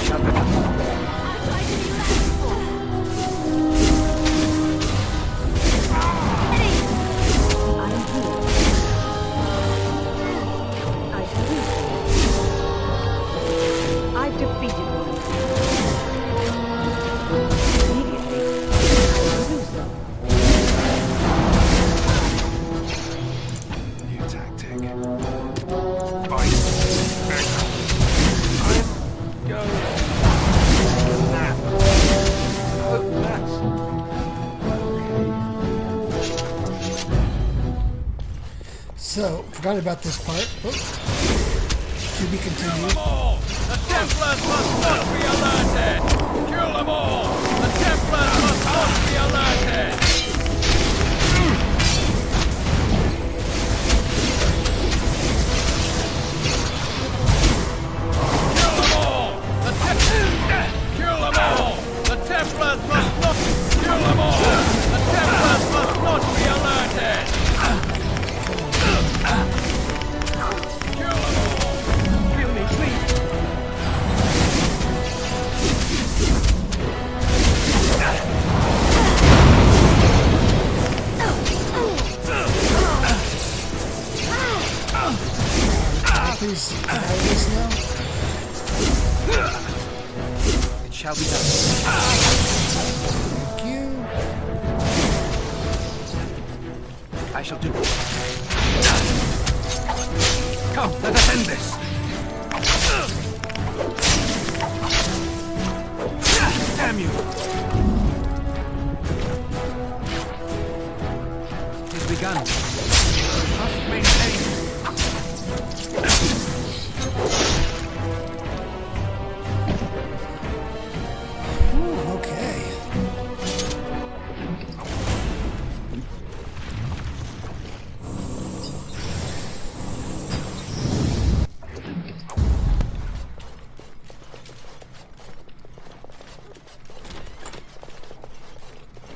Speaker 12: Shall be done.
Speaker 15: I tried to be merciful. Hey! I'm here. I shall do so. I've defeated one. Immediately. I shall do so.
Speaker 5: New tactic. Fight. I'm going to take a nap. Hope that's
Speaker 1: So, forgot about this part. Oh. To be continued.
Speaker 8: The Templars must not be alerted! Kill them all! The Templars must not be alerted! Kill them all! Kill them all! The Templars must not... Kill them all! The Templars must not be alerted! Kill them all! Kill me, please!
Speaker 1: Please get out of this now.
Speaker 12: It shall be done.
Speaker 1: Thank you.
Speaker 12: I shall do it. Come, let us end this. Damn you! It has begun. Must maintain.
Speaker 1: Ooh, okay.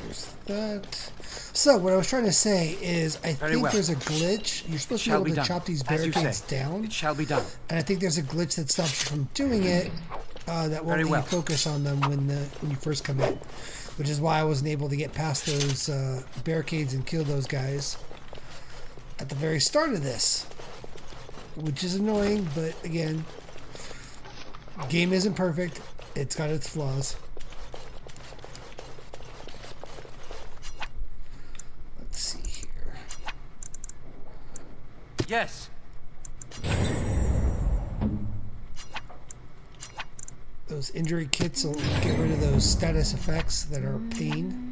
Speaker 1: There's that. So, what I was trying to say is, I
Speaker 12: Very
Speaker 1: think
Speaker 12: well.
Speaker 1: there's a glitch. You're supposed to be
Speaker 12: Shall
Speaker 1: able
Speaker 12: be
Speaker 1: to
Speaker 12: done.
Speaker 1: chop these
Speaker 12: As you
Speaker 1: barricades
Speaker 12: say.
Speaker 1: down.
Speaker 12: It shall be done.
Speaker 1: And I think there's a glitch that stops you from doing it. That won't
Speaker 12: Very
Speaker 1: let
Speaker 12: well.
Speaker 1: you focus on them when you first come in, which is why I wasn't able to get past those barricades and kill those guys at the very start of this, which is annoying. But again, game isn't perfect; it's got its flaws. Let's see here.
Speaker 6: Yes.
Speaker 1: Those injury kits will get rid of those status effects that are pain.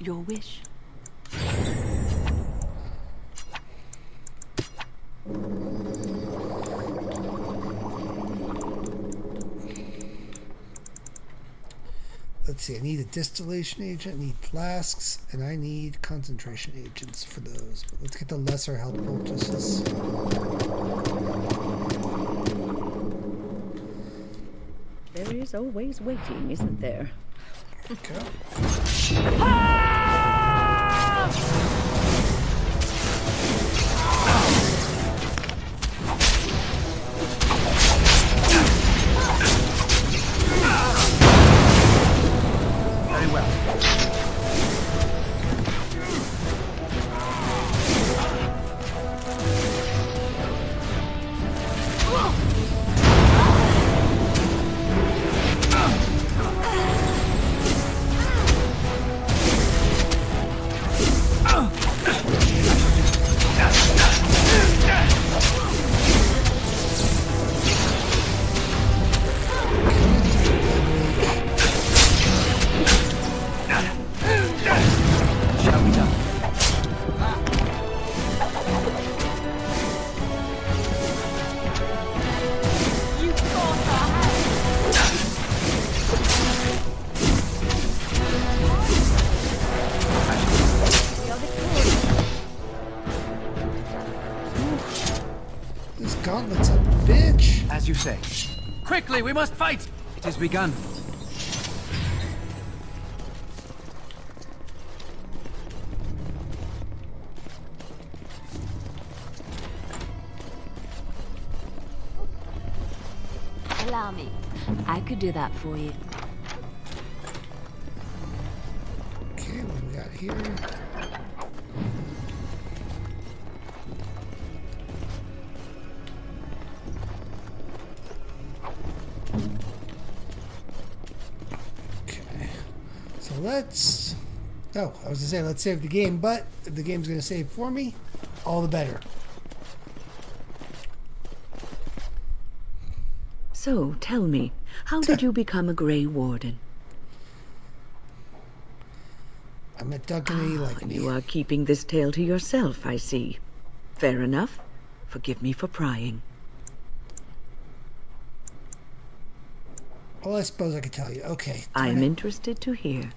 Speaker 2: Your wish.
Speaker 1: Let's see, I need a distillation agent, I need flasks, and I need concentration agents for those. But let's get the lesser health poultices.
Speaker 16: There is always waiting, isn't there?
Speaker 1: Okay.
Speaker 6: Very well.
Speaker 1: This gauntlet's a bitch.
Speaker 6: As you say. Quickly, we must fight! It has begun.
Speaker 2: Allow me. I could do that for you.
Speaker 1: Okay, what do we got here? Okay. So let's... Oh, I was going to say let's save the game, but if the game's going to save for me, all the better.
Speaker 16: So, tell me, how did you become a Grey Warden?
Speaker 1: I met Duncan and he liked me.
Speaker 16: You are keeping this tale to yourself, I see. Fair enough. Forgive me for prying.
Speaker 1: Well, I suppose I could tell you. Okay.
Speaker 16: I'm interested to hear.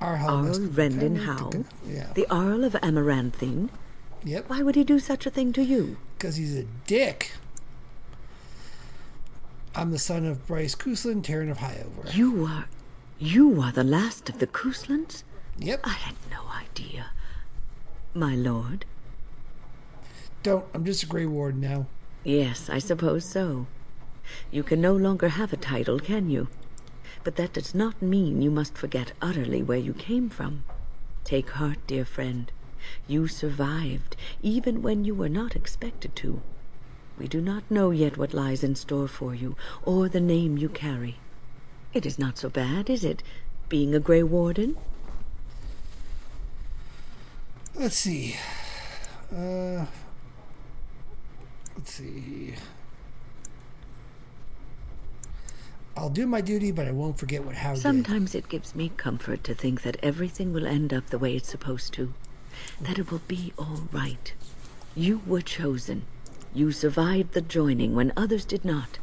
Speaker 1: Arl
Speaker 16: Rendon Howe?
Speaker 1: Yeah.
Speaker 16: The Earl of Amaranthine?
Speaker 1: Yep.
Speaker 16: Why would he do such a thing to you?
Speaker 1: Because he's a dick. I'm the son of Bryce Cousland, Terran of Highover.
Speaker 16: You are the last of the Couslands?
Speaker 1: Yep.
Speaker 16: I had no idea. My lord?
Speaker 1: I'm just a Grey Warden now.
Speaker 16: Yes, I suppose so. You can no longer have a title, can you? But that does not mean you must forget utterly where you came from. Take heart, dear friend. You survived, even when you were not expected to. We do not know yet what lies in store for you, or the name you carry. It is not so bad, is it, being a Grey Warden?
Speaker 1: Let's see. Let's see. I'll do my duty, but I won't forget what Howe did.
Speaker 16: Sometimes it gives me comfort to think that everything will end up the way it's supposed to. That it will be all right. You were chosen. You survived the joining when others did not.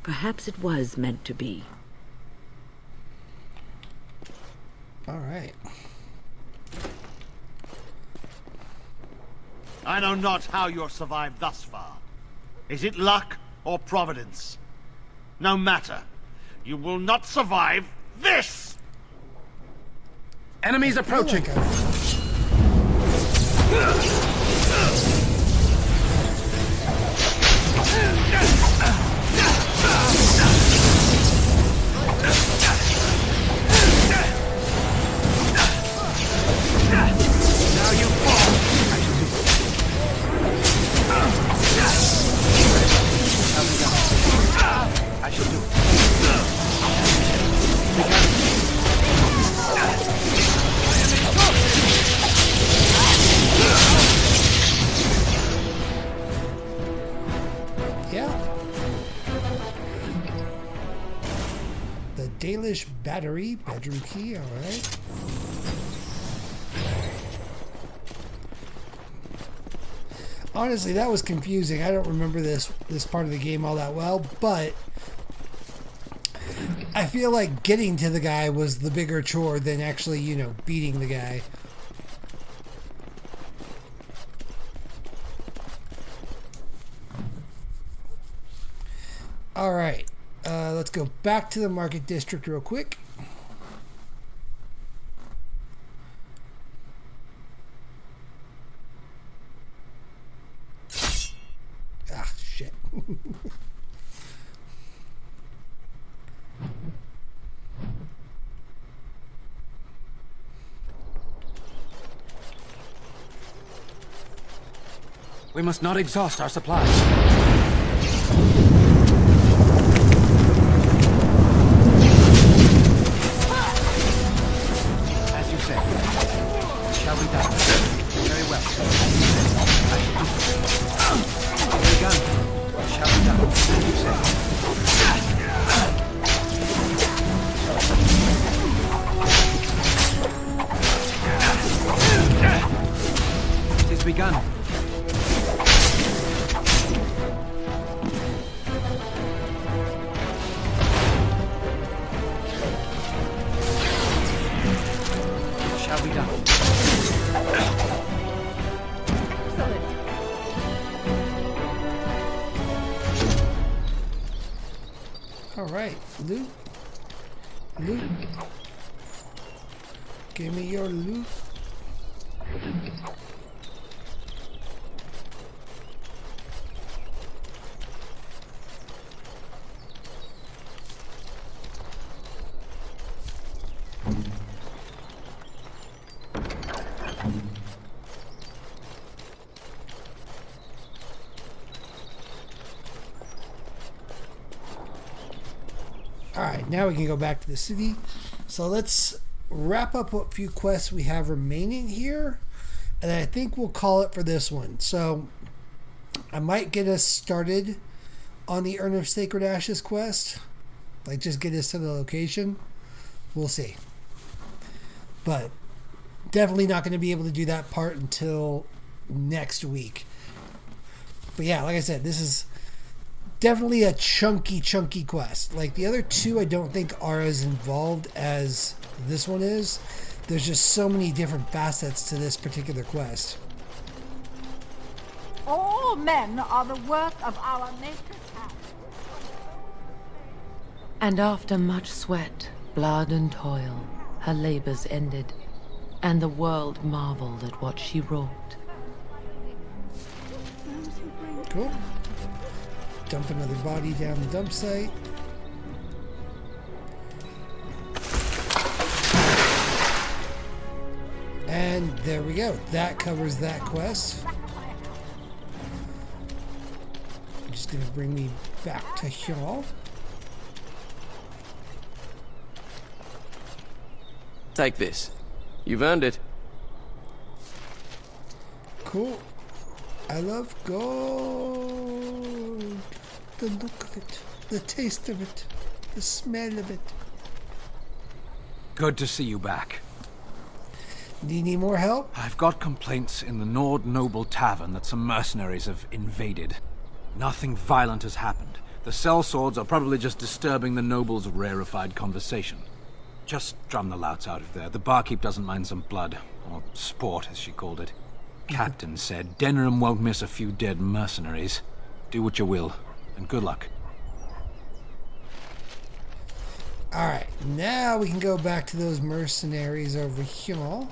Speaker 16: Perhaps it was meant to be.
Speaker 1: All right.
Speaker 18: I know not how you're survived thus far. Is it luck or providence? No matter. You will not survive this!
Speaker 6: Enemies approaching!
Speaker 18: Now you fall!
Speaker 6: I shall do it.
Speaker 1: Elvish battery. Bedroom key, alright. Honestly, that was confusing. I don't remember this part of the game all that well, but I feel like getting to the guy was the bigger chore than actually, you know, beating the guy. Alright, let's go back to the market district real quick. Ah, shit.
Speaker 6: We must not exhaust our supplies. As you said, it shall be done. Very well. As you begun, it shall be done. As you said. It is begun.
Speaker 1: Alright, loot. Loot. Give me your loot. Alright, now we can go back to the city. So let's wrap up what few quests we have remaining here. And I think we'll call it for this one. So I might get us started on the Urn of Sacred Ashes quest. Like just get us to the location. We'll see. But definitely not going to be able to do that part until next week. But yeah, like I said, this is definitely a chunky quest. Like the other two I don't think are as involved as this one is. There's just so many different facets to this particular quest.
Speaker 21: All men are the work of our maker's hand.
Speaker 2: And after much sweat, blood and toil, her labors ended, and the world marveled at what she wrought.
Speaker 1: Cool. Dump another body down the dump site. And there we go. That covers that quest. Just gonna bring me back to here.
Speaker 20: Take this. You've earned it.
Speaker 1: Cool. I love gold. The look of it, the taste of it, the smell of it.
Speaker 6: Good to see you back.
Speaker 1: Do you need more help?
Speaker 6: I've got complaints in the Nord Noble Tavern that some mercenaries have invaded. Nothing violent has happened. The sellswords are probably just disturbing the nobles' rarefied conversation. Just drum the louts out of there. The barkeep doesn't mind some blood, or sport as she called it. Captain said Denerim won't miss a few dead mercenaries. Do what you will, and good luck.
Speaker 1: Alright, now we can go back to those mercenaries over here.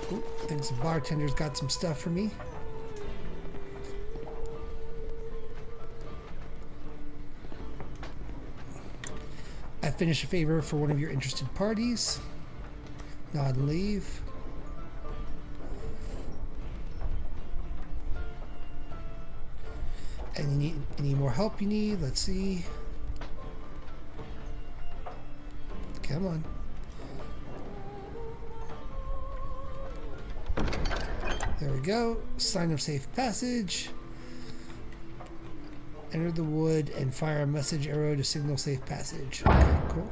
Speaker 1: I think some bartenders got some stuff for me. I finish a favor for one of your interested parties. Nod and leave. Any more help you need? Let's see. Come on. There we go. Sign of safe passage. Enter the wood and fire a message arrow to signal safe passage. Okay, cool.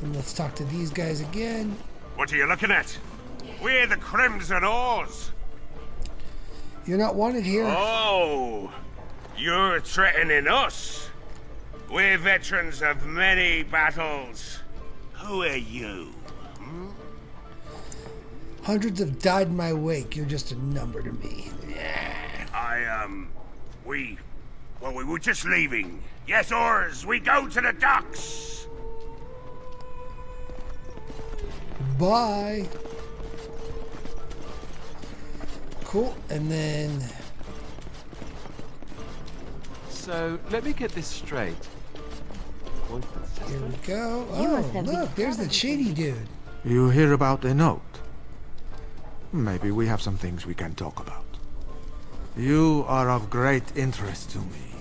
Speaker 1: And let's talk to these guys again.
Speaker 8: What are you looking at? We're the Crimson Oars.
Speaker 1: You're not wanted here.
Speaker 8: Oh, you're threatening us. We're veterans of many battles. Who are you?
Speaker 1: Hundreds have died in my wake. You're just a number to me.
Speaker 8: We were just leaving. Yes, oars, we go to the docks.
Speaker 1: Bye. Cool, and then...
Speaker 9: So, let me get this straight.
Speaker 1: Here we go.
Speaker 9: You must
Speaker 1: Oh,
Speaker 9: have been
Speaker 1: look, there's the shady dude.
Speaker 4: You hear about the note? Maybe we have some things we can talk about. You are of great interest to me.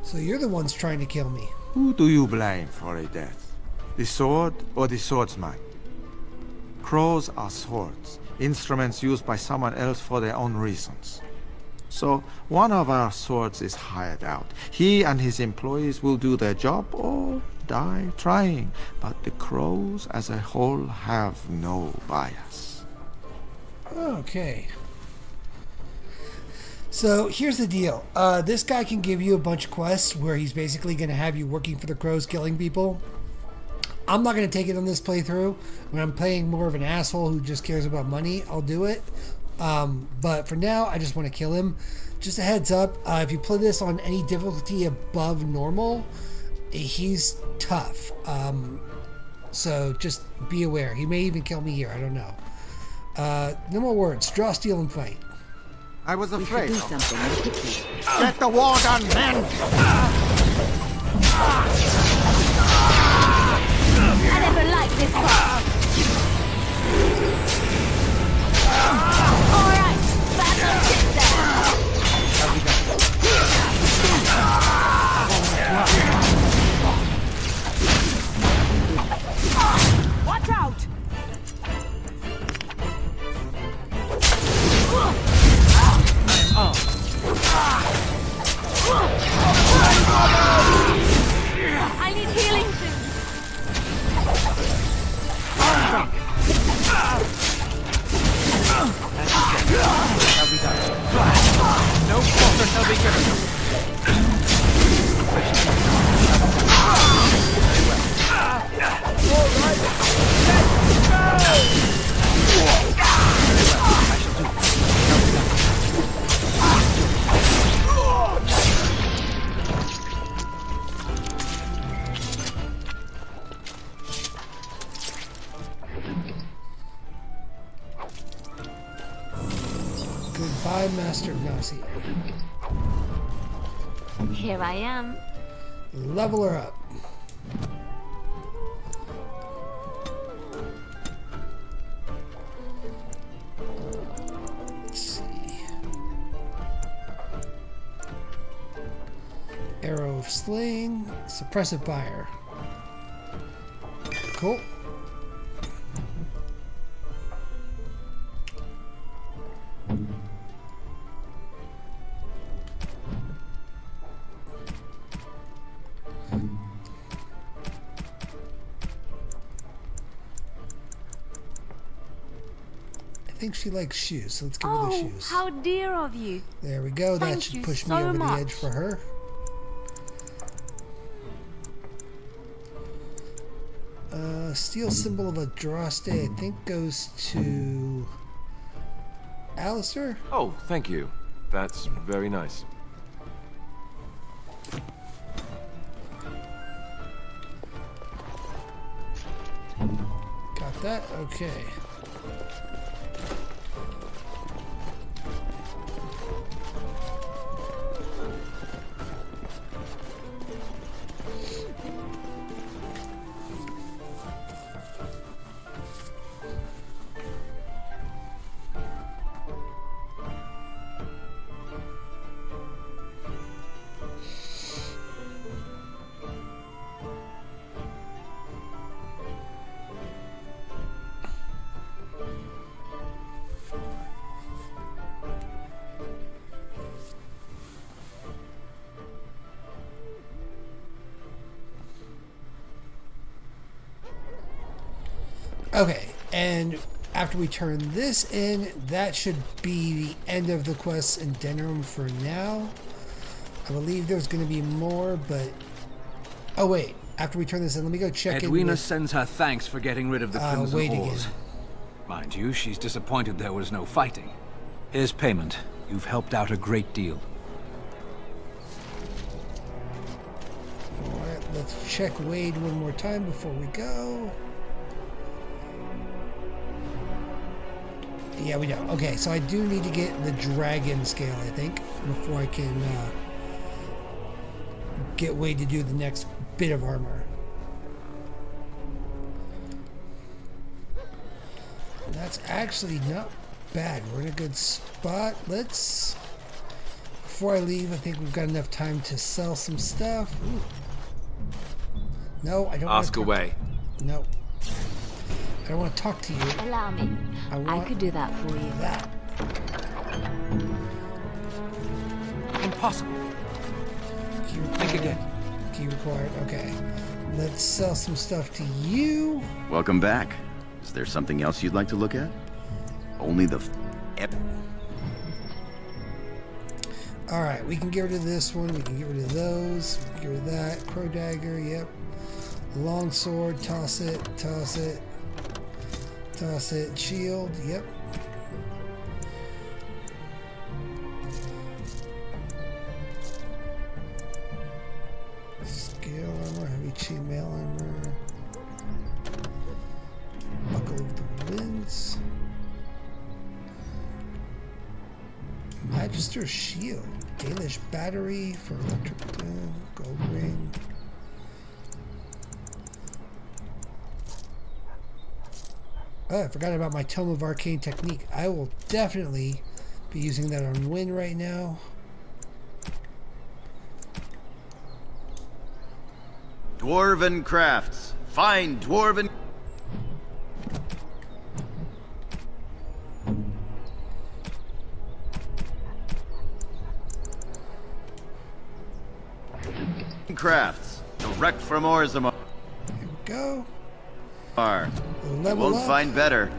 Speaker 1: So you're the ones trying to kill me.
Speaker 4: Who do you blame for a death? The sword or the swordsman? Crows are swords, instruments used by someone else for their own reasons. So, one of our swords is hired out. He and his employees will do their job or die trying. But the crows as a whole have no bias.
Speaker 1: Okay. So here's the deal. This guy can give you a bunch of quests where he's basically going to have you working for the crows killing people. I'm not going to take it on this playthrough. When I'm playing more of an asshole who just cares about money, I'll do it. But for now, I just want to kill him. Just a heads up, if you play this on any difficulty above normal, he's tough. So just be aware. He may even kill me here. I don't know. No more words. Draw, steal, and fight.
Speaker 4: I was afraid.
Speaker 16: Do something quickly.
Speaker 18: Get the warden, men!
Speaker 15: I never liked this part. All right, battle sits there. Watch out! I need healing soon.
Speaker 6: No quarter shall be given.
Speaker 1: Goodbye, Master Nazi.
Speaker 15: Here I am.
Speaker 1: Level her up. Let's see. Arrow of Slaying, Suppressive Fire. Cool. I think she likes shoes, so let's give her the
Speaker 15: Oh,
Speaker 1: shoes.
Speaker 15: how dear of you.
Speaker 1: There we go. That
Speaker 15: Thank
Speaker 1: should
Speaker 15: you
Speaker 1: push me
Speaker 15: so
Speaker 1: over the
Speaker 15: much.
Speaker 1: edge for her. Steel symbol of Adraste, I think, goes to Alistair.
Speaker 9: Oh, thank you. That's very nice.
Speaker 1: Got that? Okay. Okay, and after we turn this in, that should be the end of the quests in Denerim for now. I believe there's going to be more, but... Oh, wait. After we turn this in, let me go check in
Speaker 6: Edwina
Speaker 1: with...
Speaker 6: sends her thanks for getting rid of the Crimson
Speaker 1: wait
Speaker 6: Horse.
Speaker 1: again.
Speaker 6: Mind you, she's disappointed there was no fighting. Here's payment. You've helped out a great deal.
Speaker 1: Alright, let's check Wade one more time before we go. Yeah, we don't. Okay, so I do need to get the dragon scale, I think, before I can get Wade to do the next bit of armor. That's actually not bad. We're in a good spot. Let's... Before I leave, I think we've got enough time to sell some stuff. Ooh. No, I don't
Speaker 9: Ask away.
Speaker 1: No. I don't want to talk to you.
Speaker 15: Allow me. I could do that for you.
Speaker 1: That.
Speaker 6: Impossible. Think again.
Speaker 1: Key required. Okay. Let's sell some stuff to you.
Speaker 11: Welcome back. Is there something else you'd like to look at? Only the...
Speaker 1: Alright, we can get rid of this one. We can get rid of those. We can get rid of that. Crow dagger, yep. Long sword, toss it, toss it. Toss it. Shield, yep. Scale armor, heavy chainmail armor. Buckle of the Winds. Magister shield. Dalish battery for electric gold ring. Oh, I forgot about my Tome of Arcane Technique. I will definitely be using that on Wynn right now.
Speaker 11: Dwarven crafts. Find dwarven... crafts. Direct from Orzammar.
Speaker 1: Here we go.
Speaker 11: You
Speaker 1: Level
Speaker 11: won't
Speaker 1: up.
Speaker 11: find better.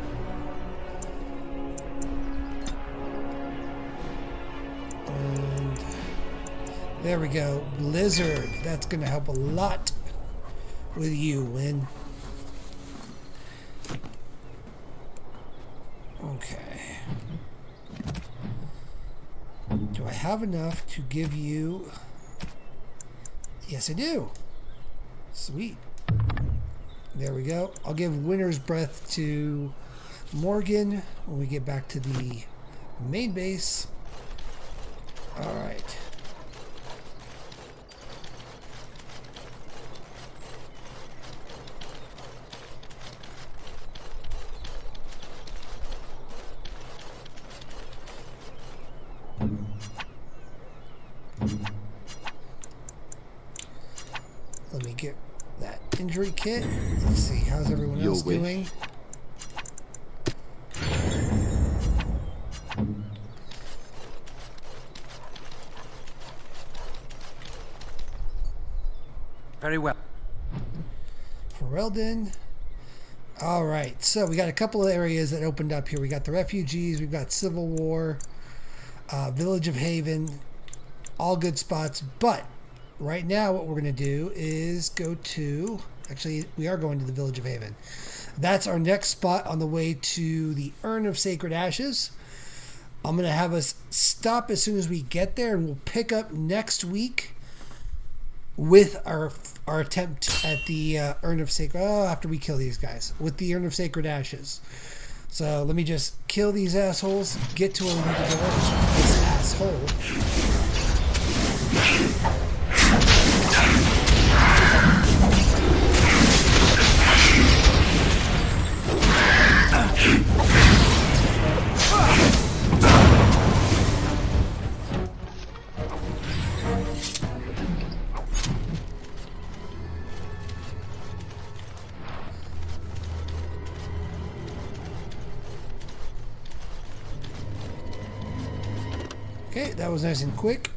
Speaker 1: And there we go. Blizzard. That's going to help a lot with you, Wynn. Okay. Do I have enough to give you... Yes, I do. Sweet. There we go. I'll give Winter's Breath to Morgan when we get back to the main base. All right. Let me get that injury kit. Let's see, how's everyone else doing?
Speaker 6: Very well.
Speaker 1: Ferelden. All right, so we got a couple of areas that opened up here. We got the refugees, we've got Civil War, Village of Haven, all good spots. But right now what we're going to do is go to, actually we are going to the Village of Haven. That's our next spot on the way to the Urn of Sacred Ashes. I'm going to have us stop as soon as we get there, and we'll pick up next week with our attempt at the Urn of Sacred... Oh, after we kill these guys. With the Urn of Sacred Ashes. So let me just kill these assholes. Get to where we need to go. This asshole. Okay, that was nice and quick.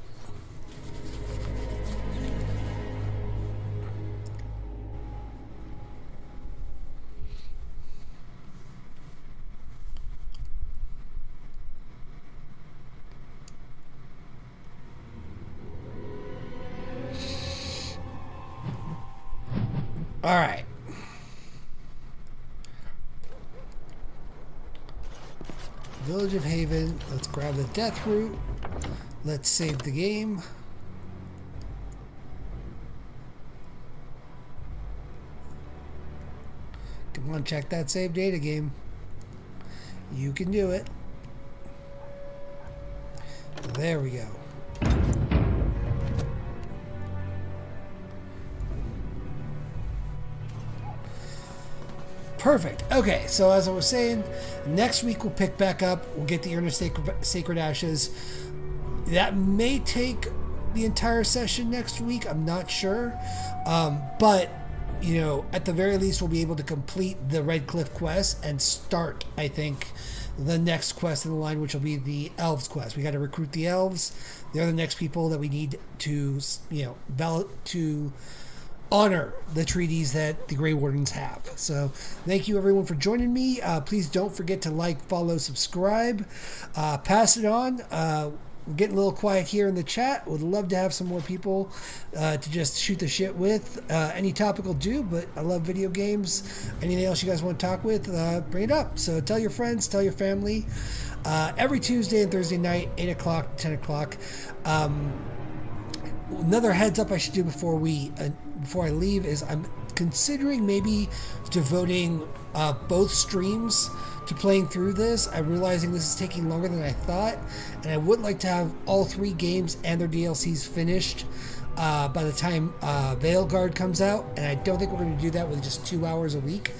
Speaker 1: All right. Village of Haven. Let's grab the death root. Let's save the game. Come on, check that save data game. You can do it. There we go. Perfect. Okay, so as I was saying, next week we'll pick back up. We'll get the Urn of Sacred Ashes. That may take the entire session next week. I'm not sure. But, you know, at the very least, we'll be able to complete the Red Cliff quest and start, I think, the next quest in the line, which will be the Elves quest. We got to recruit the Elves. They're the next people that we need to, you know, to honor the treaties that the Grey Wardens have. So thank you everyone for joining me. Please don't forget to like, follow, subscribe, pass it on. We're getting a little quiet here in the chat. Would love to have some more people to just shoot the shit with. Any topic will do, but I love video games. Anything else you guys want to talk with, bring it up. So tell your friends, tell your family. Every Tuesday and Thursday night, 8 o'clock, 10 o'clock. Another heads up I should do before I leave is I'm considering maybe devoting both streams to playing through this. I'm realizing this is taking longer than I thought, and I would like to have all 3 games and their DLCs finished by the time Veilguard comes out, and I don't think we're going to do that with just 2 hours a week.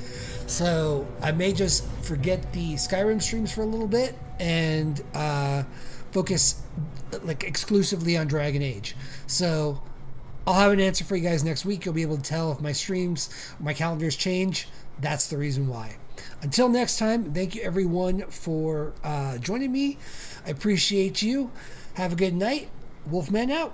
Speaker 1: So I may just forget the Skyrim streams for a little bit and focus like exclusively on Dragon Age. So I'll have an answer for you guys next week. You'll be able to tell if my streams or my calendars change. That's the reason why. Until next time, thank you everyone for joining me. I appreciate you. Have a good night. Wolfman out.